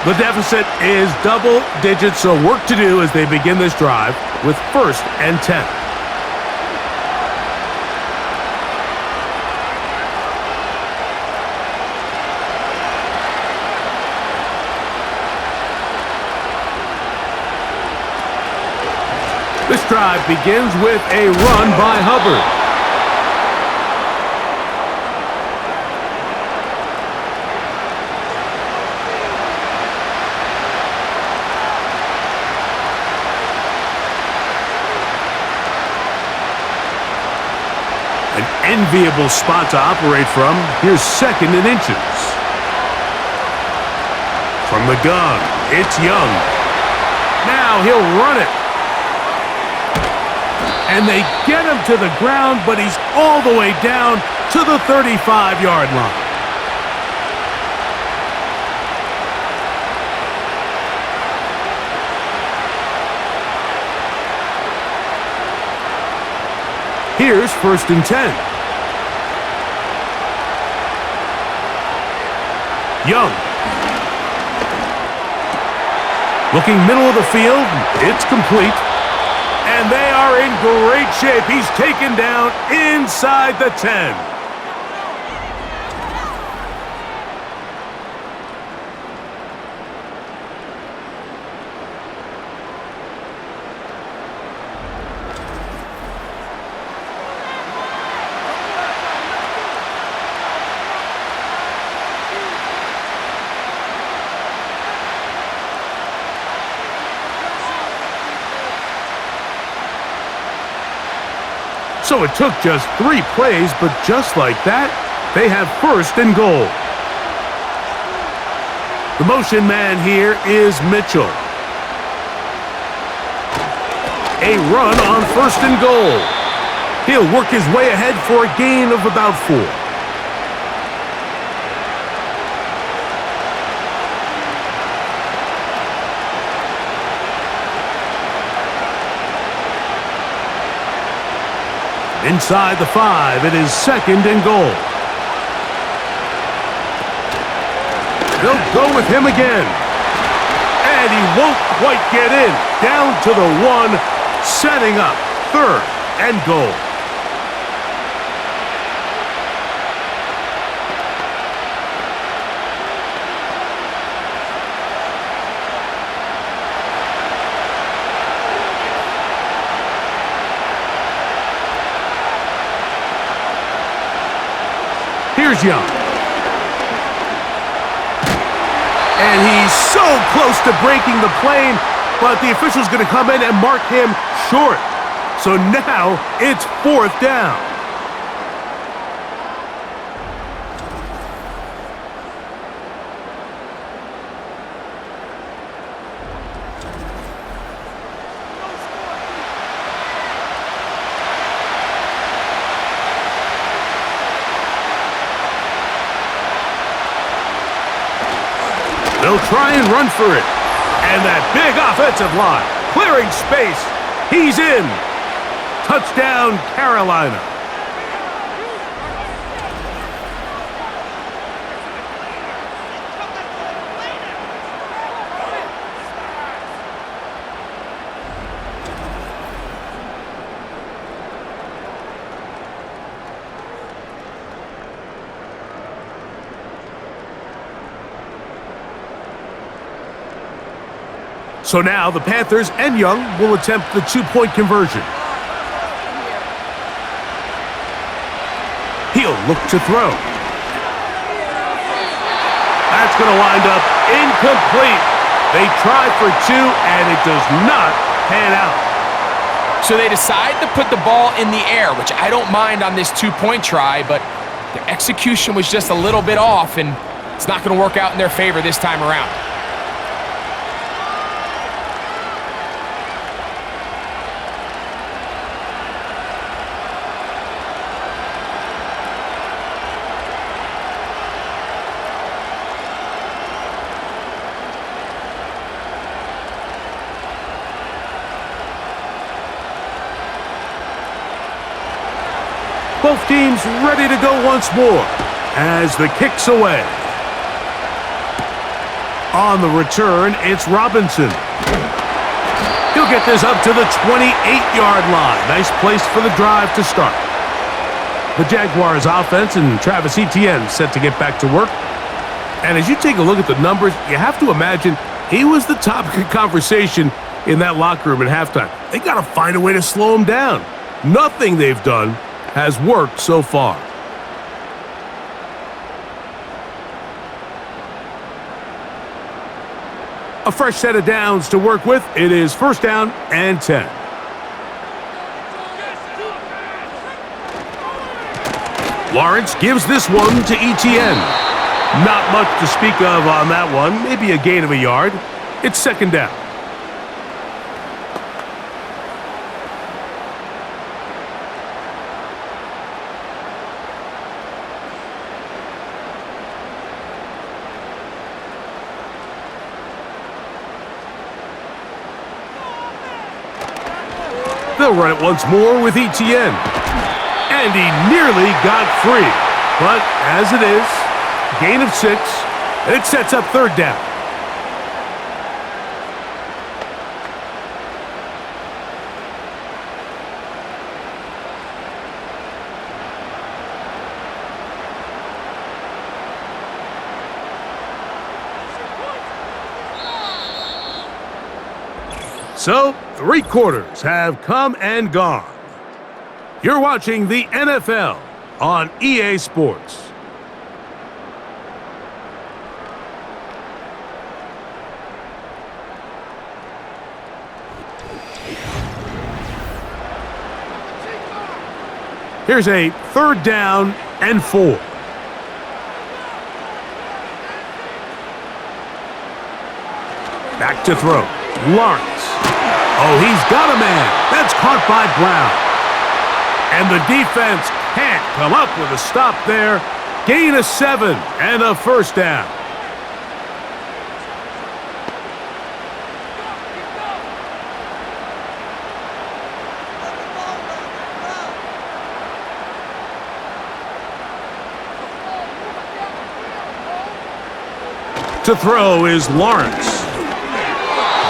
The deficit is double digits, so work to do as they begin this drive with 1st and 10. This drive begins with a run by Hubbard. An enviable spot to operate from. Here's 2nd and inches. From the gun, it's Young. Now he'll run it. And they get him to the ground, but he's all the way down to the 35-yard line. Here's 1st and 10. Young. Looking middle of the field, it's complete. And they are in great shape. He's taken down inside the 10. So it took just 3 plays, but just like that, they have first and goal. The motion man here is Mitchell. A run on first and goal. He'll work his way ahead for a gain of about 4. Inside the 5, it is second and goal. They'll go with him again. And he won't quite get in. Down to the 1, setting up third and goal. Here's Young. And he's so close to breaking the plane, but the official's going to come in and mark him short. So now it's 4th down. They'll try and run for it. And that big offensive line, clearing space. He's in. Touchdown, Carolina. So now the Panthers and Young will attempt the 2-point conversion. He'll look to throw. That's going to wind up incomplete. They try for 2, and it does not pan out. So they decide to put the ball in the air, which I don't mind on this 2-point try, but the execution was just a little bit off, and it's not going to work out in their favor this time around. Both teams ready to go once more as the kick's away. On the return, it's Robinson. He'll get this up to the 28-yard line. Nice place for the drive to start. The Jaguars offense and Travis Etienne set to get back to work. And as you take a look at the numbers, you have to imagine he was the topic of conversation in that locker room at halftime. They got to find a way to slow him down. Nothing they've done has worked so far. A fresh set of downs to work with. It is 1st down and 10. Lawrence gives this one to Etienne. Not much to speak of on that one. Maybe a gain of a yard. It's 2nd down. They'll run it once more with Etienne. And he nearly got free. But as it is, gain of 6, and it sets up 3rd down. So, 3 quarters have come and gone. You're watching the NFL on EA Sports. Here's a 3rd down and 4. Back to throw. Lawrence. Oh, he's got a man. That's caught by Brown. And the defense can't come up with a stop there. Gain of 7 and a 1st down. To throw is Lawrence.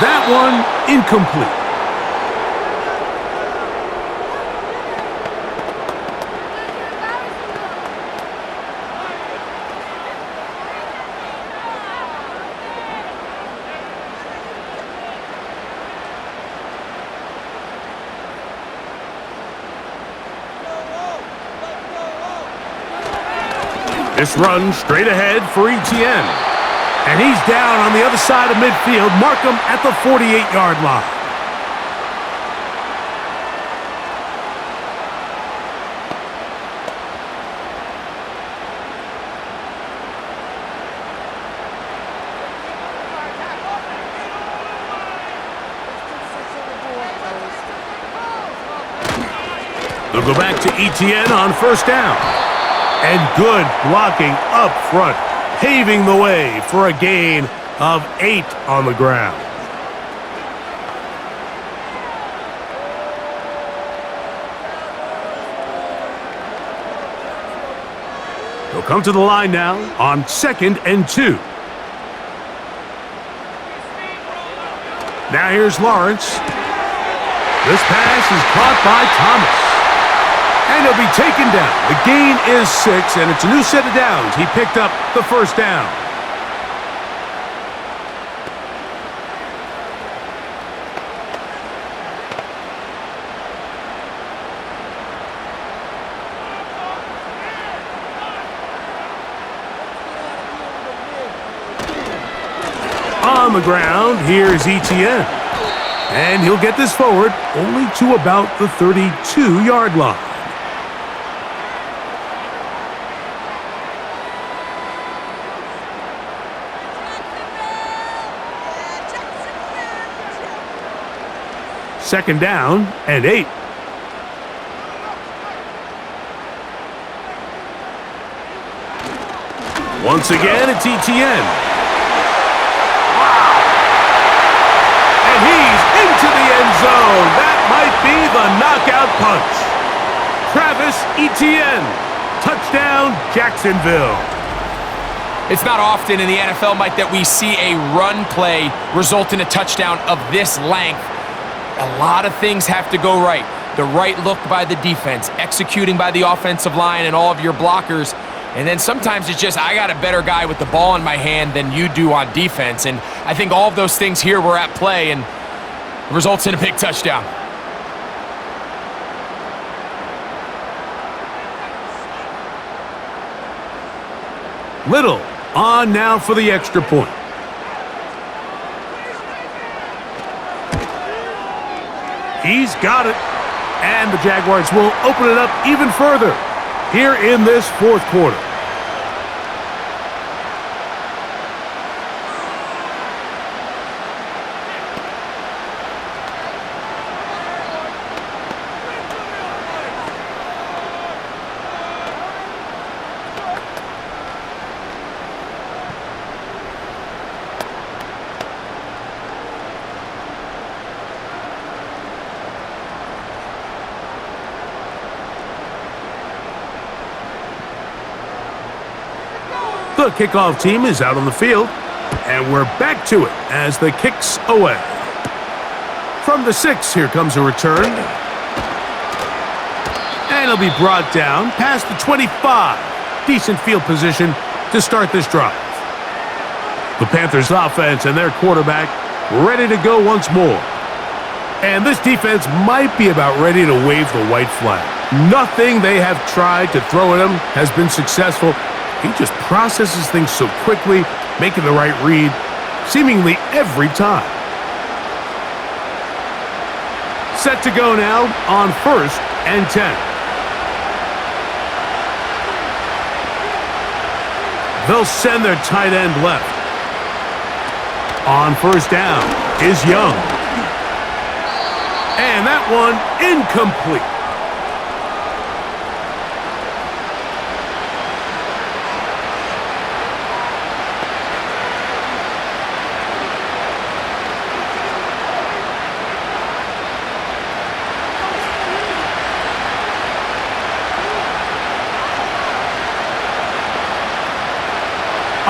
That one incomplete. This run straight ahead for Etienne. And he's down on the other side of midfield. Mark him at the 48-yard line. They'll go back to Etienne on 1st down. And good blocking up front, paving the way for a gain of 8 on the ground. They'll come to the line now on 2nd and 2. Now here's Lawrence. This pass is caught by Thomas. And he'll be taken down. The gain is 6, and it's a new set of downs. He picked up the 1st down. On the ground, here's Etienne. And he'll get this forward only to about the 32-yard line. Second down and 8. Once again, it's Etienne. Wow! And he's into the end zone. That might be the knockout punch. Travis Etienne. Touchdown, Jacksonville. It's not often in the NFL, Mike, that we see a run play result in a touchdown of this length. A lot of things have to go right. The right look by the defense, executing by the offensive line and all of your blockers. And then sometimes it's just, I got a better guy with the ball in my hand than you do on defense. And I think all of those things here were at play and results in a big touchdown. Little on now for the extra point. He's got it. And the Jaguars will open it up even further here in this 4th quarter. The kickoff team is out on the field, and we're back to it as the kick's away. From the 6, here comes a return. And it'll be brought down past the 25. Decent field position to start this drive. The Panthers offense and their quarterback ready to go once more. And this defense might be about ready to wave the white flag. Nothing they have tried to throw at him has been successful. He just processes things so quickly, making the right read, seemingly every time. Set to go now on 1st and 10. They'll send their tight end left. On first down is Young. And that one incomplete.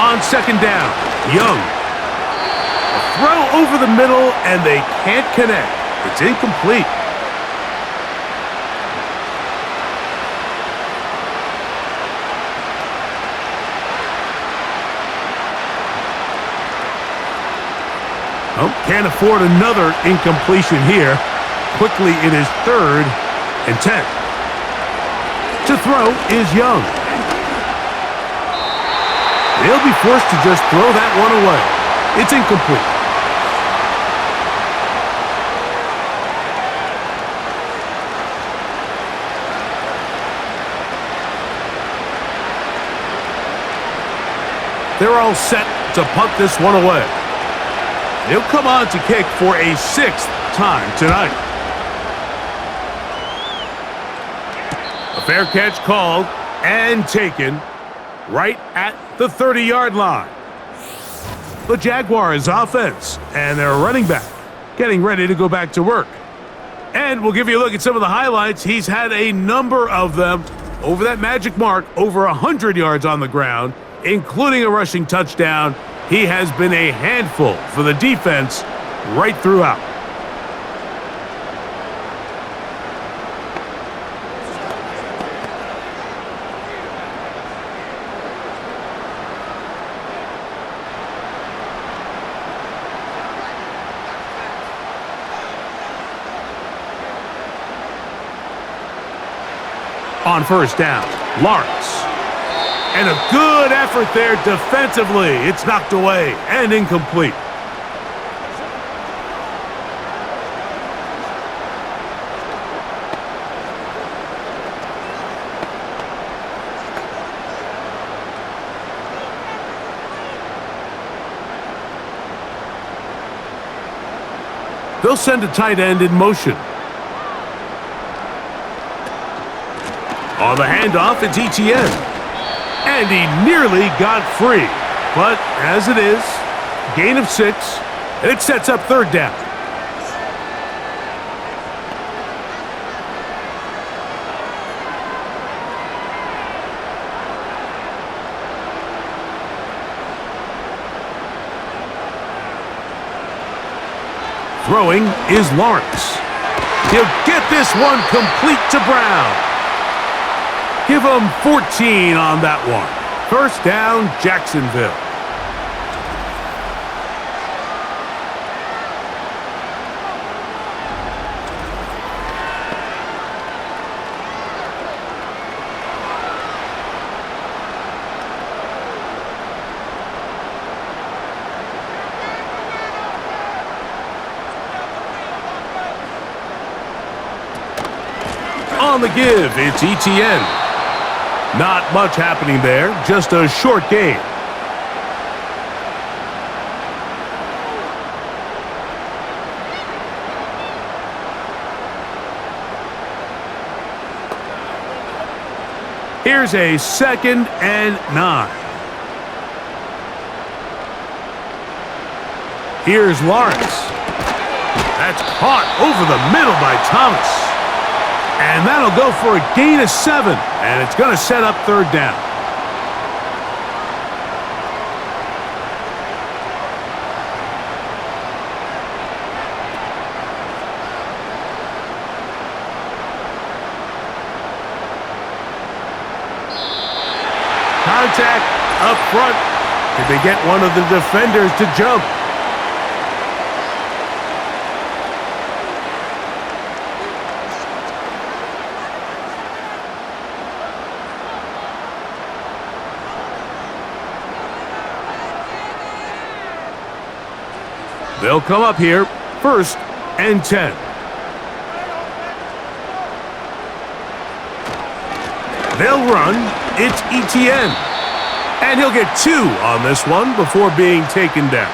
On second down, Young. A throw over the middle, and they can't connect. It's incomplete. Oh, can't afford another incompletion here. Quickly, it is 3rd and 10. To throw is Young. They'll be forced to just throw that one away. It's incomplete. They're all set to punt this one away. He'll come on to kick for a 6th time tonight. A fair catch called and taken right at the 30-yard line. The Jaguars offense and their running back getting ready to go back to work. And we'll give you a look at some of the highlights. He's had a number of them over that magic mark, over 100 yards on the ground, including a rushing touchdown. He has been a handful for the defense right throughout. On first down, Lawrence. And a good effort there defensively. It's knocked away and incomplete. They'll send a tight end in motion. On the handoff, it's ETN. And he nearly got free. But as it is, gain of 6, and it sets up 3rd down. Throwing is Lawrence. He'll get this one complete to Brown. Give him 14 on that one. First down, Jacksonville. On the give, it's ETN. Not much happening there, just a short gain. Here's a 2nd and 9. Here's Lawrence. That's caught over the middle by Thomas. And that'll go for a gain of 7, and it's going to set up 3rd down. Contact up front. Did they get one of the defenders to jump? They'll come up here, 1st and 10. They'll run. It's ETN. And he'll get 2 on this one before being taken down.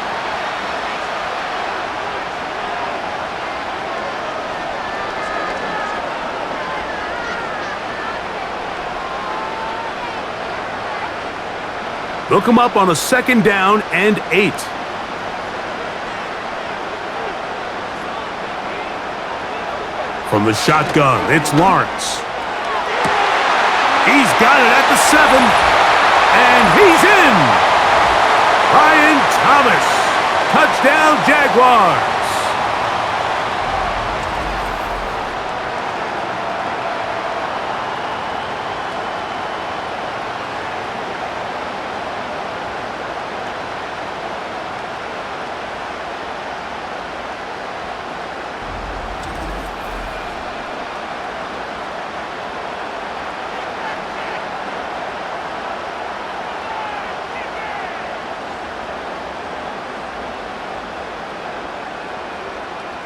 They'll come up on a 2nd down and 8. From the shotgun, it's Lawrence. He's got it at the 7, and he's in! Brian Thomas, touchdown Jaguars!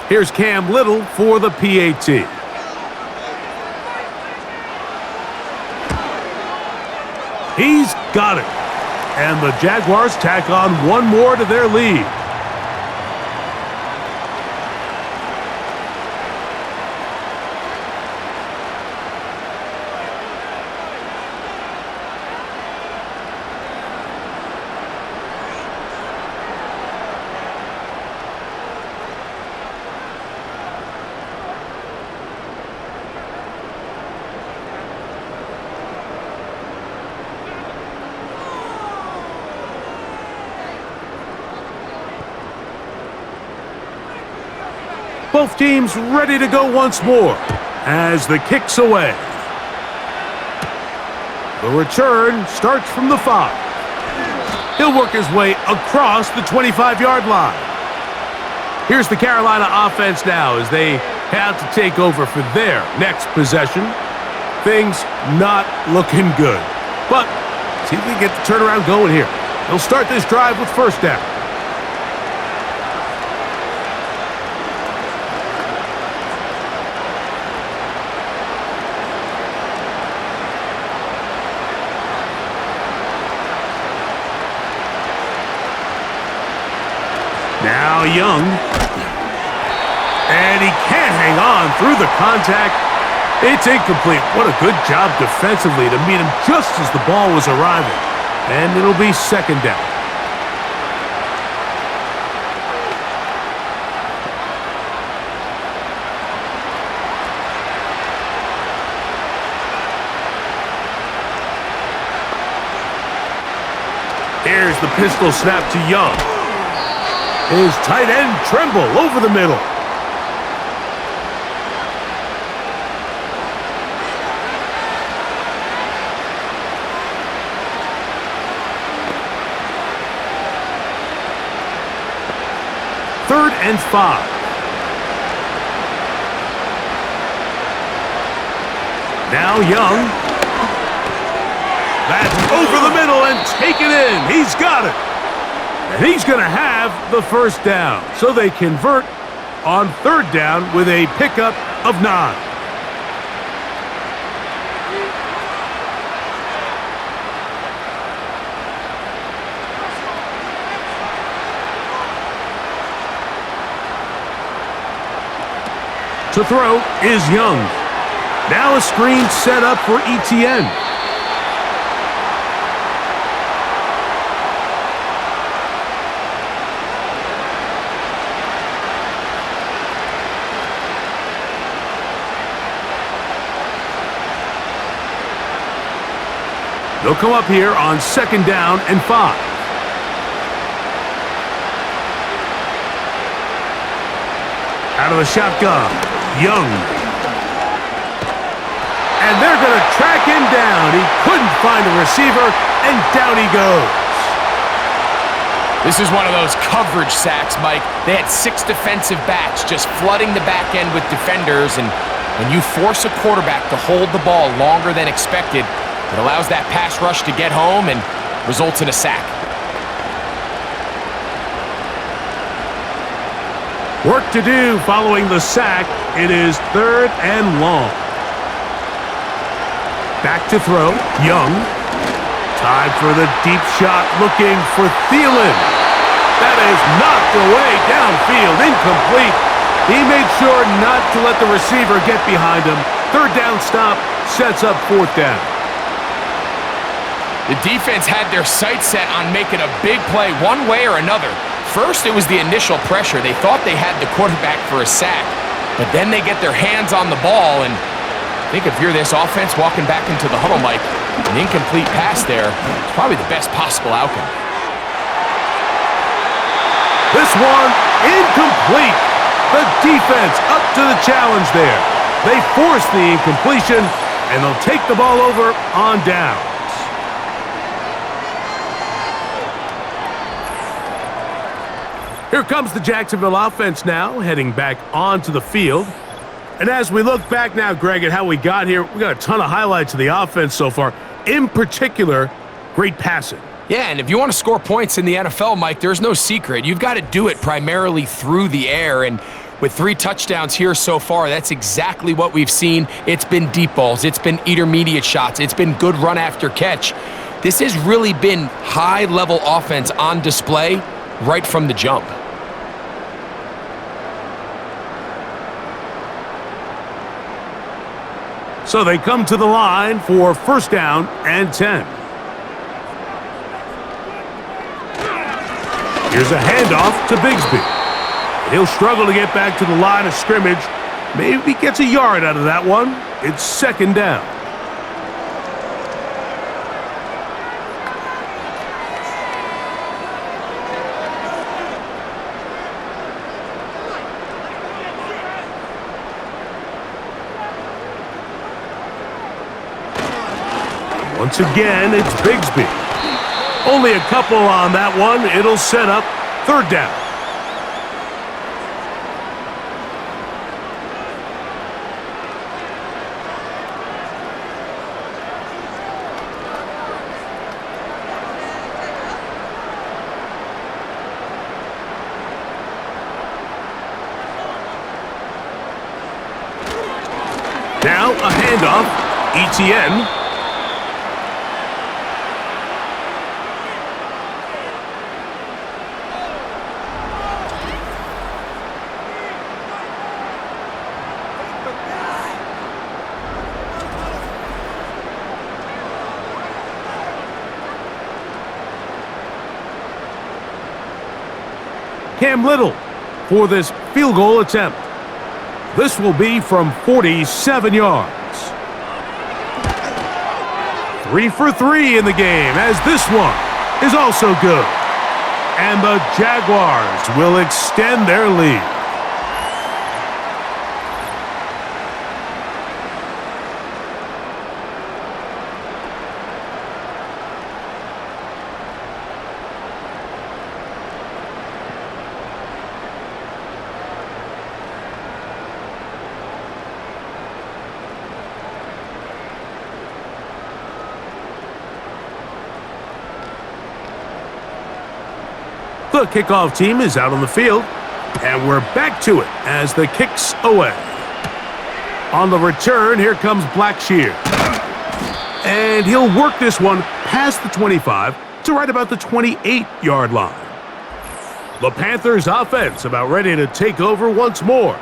Here's Cam Little for the PAT. He's got it. And the Jaguars tack on 1 more to their lead. Both teams ready to go once more as the kick's away. The return starts from the 5. He'll work his way across the 25-yard line. Here's the Carolina offense now as they have to take over for their next possession. Things not looking good. But see if we can get the turnaround going here. They'll start this drive with 1st down. Now Young, and he can't hang on through the contact. It's incomplete. What a good job defensively to meet him just as the ball was arriving. And it'll be 2nd down. Here's the pistol snap to Young. His tight end Trimble over the middle. Third and 5. Now Young. That's over the middle and taken in. He's got it. And he's going to have the 1st down. So they convert on 3rd down with a pickup of 9. To throw is Young. Now a screen set up for ETN. They'll come up here on 2nd down and 5. Out of the shotgun, Young. And they're going to track him down. He couldn't find a receiver, and down he goes. This is one of those coverage sacks, Mike. They had 6 defensive backs just flooding the back end with defenders, and when you force a quarterback to hold the ball longer than expected, it allows that pass rush to get home and results in a sack. Work to do following the sack. It is 3rd and long. Back to throw. Young Time for the deep shot, looking for Thielen. That is knocked away downfield, incomplete. He made sure not to let the receiver get behind him. Third down stop sets up fourth down. The defense had their sights set on making a big play one way or another. First, it was the initial pressure. They thought they had the quarterback for a sack, but then they get their hands on the ball, and I think if you're this offense walking back into the huddle, Mike, an incomplete pass there is probably the best possible outcome. This one, incomplete. The defense up to the challenge there. They force the incompletion, and they'll take the ball over on downs. Here comes the Jacksonville offense now, heading back onto the field. And as we look back now, Greg, at how we got here, we got a ton of highlights of the offense so far. In particular, great passing. Yeah, and if you want to score points in the NFL, Mike, there's no secret. You've got to do it primarily through the air, and with 3 touchdowns here so far, that's exactly what we've seen. It's been deep balls. It's been intermediate shots. It's been good run after catch. This has really been high-level offense on display right from the jump. So they come to the line for first down and 10. Here's a handoff to Bigsby. He'll struggle to get back to the line of scrimmage. Maybe gets a yard out of that one. It's second down. Once again, it's Bigsby. Only a couple on that one. It'll set up third down. Now a handoff. ETN. Cam Little for this field goal attempt. This will be from 47 yards. 3 for 3 in the game, as this one is also good. And the Jaguars will extend their lead. The kickoff team is out on the field, and we're back to it as the kick's away. On the return, here comes Blackshear. And he'll work this one past the 25 to right about the 28-yard line. The Panthers offense about ready to take over once more.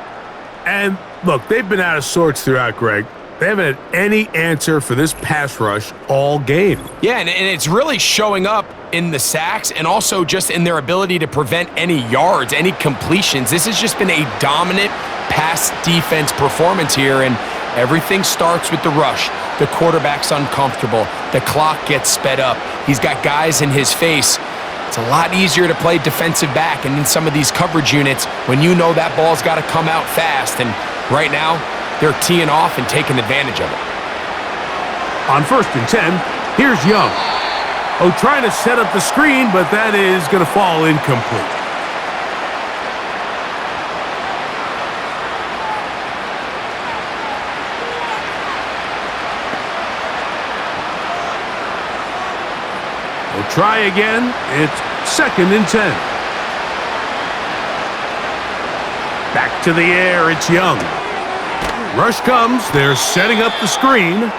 And look, they've been out of sorts throughout, Greg. They haven't had any answer for this pass rush all game. Yeah, and it's really showing up in the sacks and also just in their ability to prevent any yards, any completions. This has just been a dominant pass defense performance here, and everything starts with the rush. The quarterback's uncomfortable. The clock gets sped up. He's got guys in his face. It's a lot easier to play defensive back and in some of these coverage units when you know that ball's got to come out fast, and right now, they're teeing off and taking advantage of it. On 1st and 10, here's Young. Oh, trying to set up the screen, but that is going to fall incomplete. We'll try again. It's 2nd and 10. Back to the air, it's Young. Rush comes, they're setting up the screen.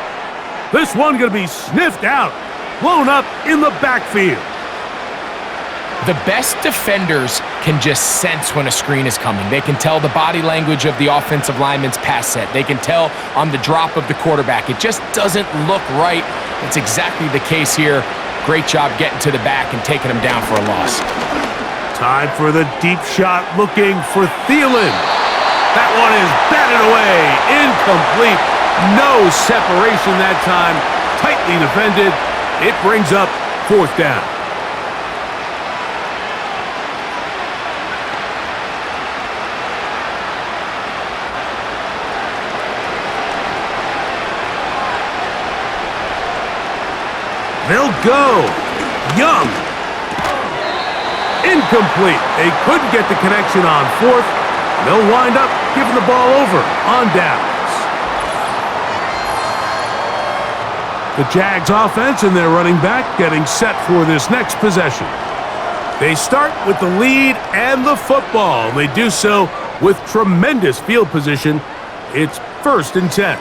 This one gonna be sniffed out. blown up in the backfield. The best defenders can just sense when a screen is coming. They can tell the body language of the offensive lineman's pass set. They can tell on the drop of the quarterback. It just doesn't look right. It's exactly the case here. Great job getting to the back and taking him down for a loss. Time for the deep shot, looking for Thielen. That one is batted away, incomplete. No separation that time, tightly defended. It brings up 4th down. They'll go. Young. Incomplete. They couldn't get the connection on 4th. They'll wind up giving the ball over on downs. The Jags offense and their running back getting set for this next possession. They start with the lead and the football. They do so with tremendous field position. It's 1st and 10.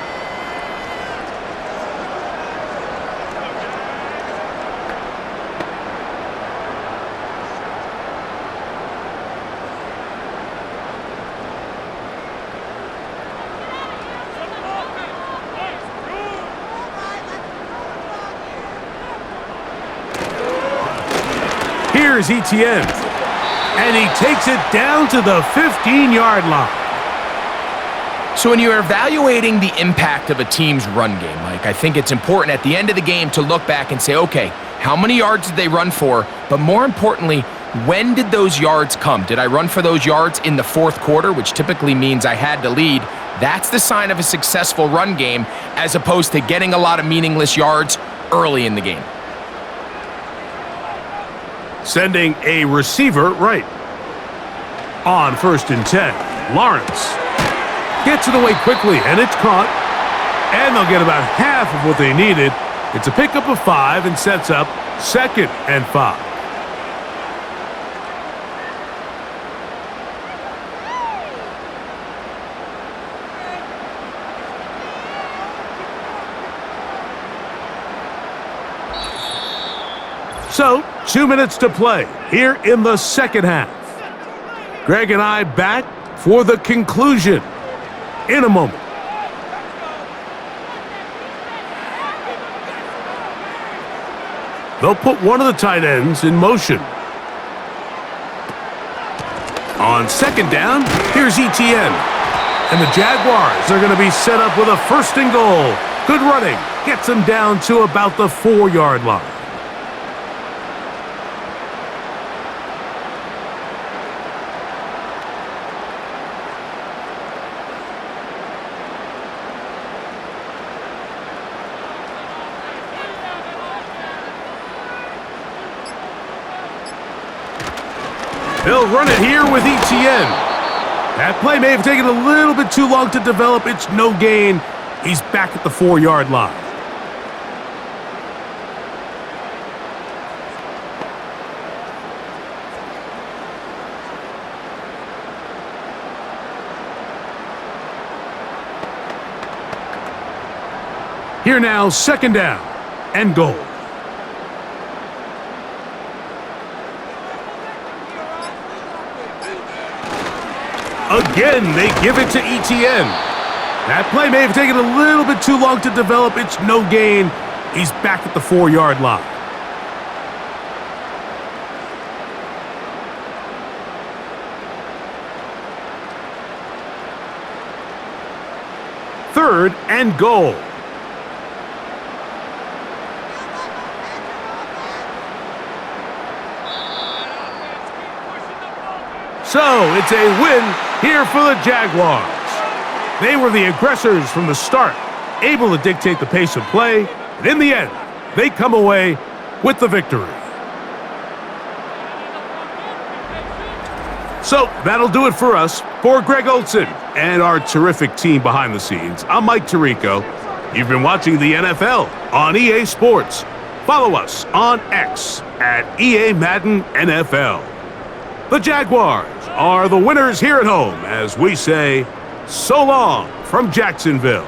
Here's Etienne, and he takes it down to the 15-yard line. So when you're evaluating the impact of a team's run game, Mike, I think it's important at the end of the game to look back and say, okay, how many yards did they run for? But more importantly, when did those yards come? Did I run for those yards in the 4th quarter, which typically means I had to lead? That's the sign of a successful run game, as opposed to getting a lot of meaningless yards early in the game. Sending a receiver right. On 1st and 10, Lawrence gets it away quickly, and it's caught. And they'll get about half of what they needed. It's a pickup of 5 and sets up 2nd and 5. So, 2 minutes to play here in the 2nd half. Greg and I back for the conclusion in a moment. They'll put one of the tight ends in motion. On 2nd down, here's Etienne. And the Jaguars are going to be set up with a 1st and goal. Good running. Gets them down to about the 4-yard line. They'll run it here with Etienne. That play may have taken a little bit too long to develop. It's no gain. He's back at the 4-yard line. Here now, 2nd down and goal. Again, they give it to Etienne. That play may have taken a little bit too long to develop. It's no gain. He's back at the 4-yard line. Third and goal. So it's a win here for the Jaguars. They were the aggressors from the start, able to dictate the pace of play, and in the end, they come away with the victory. So that'll do it for us. For Greg Olson and our terrific team behind the scenes, I'm Mike Tirico. You've been watching the NFL on EA Sports. Follow us on X at EA Madden NFL. The Jaguars are the winners here at home as we say so long from Jacksonville.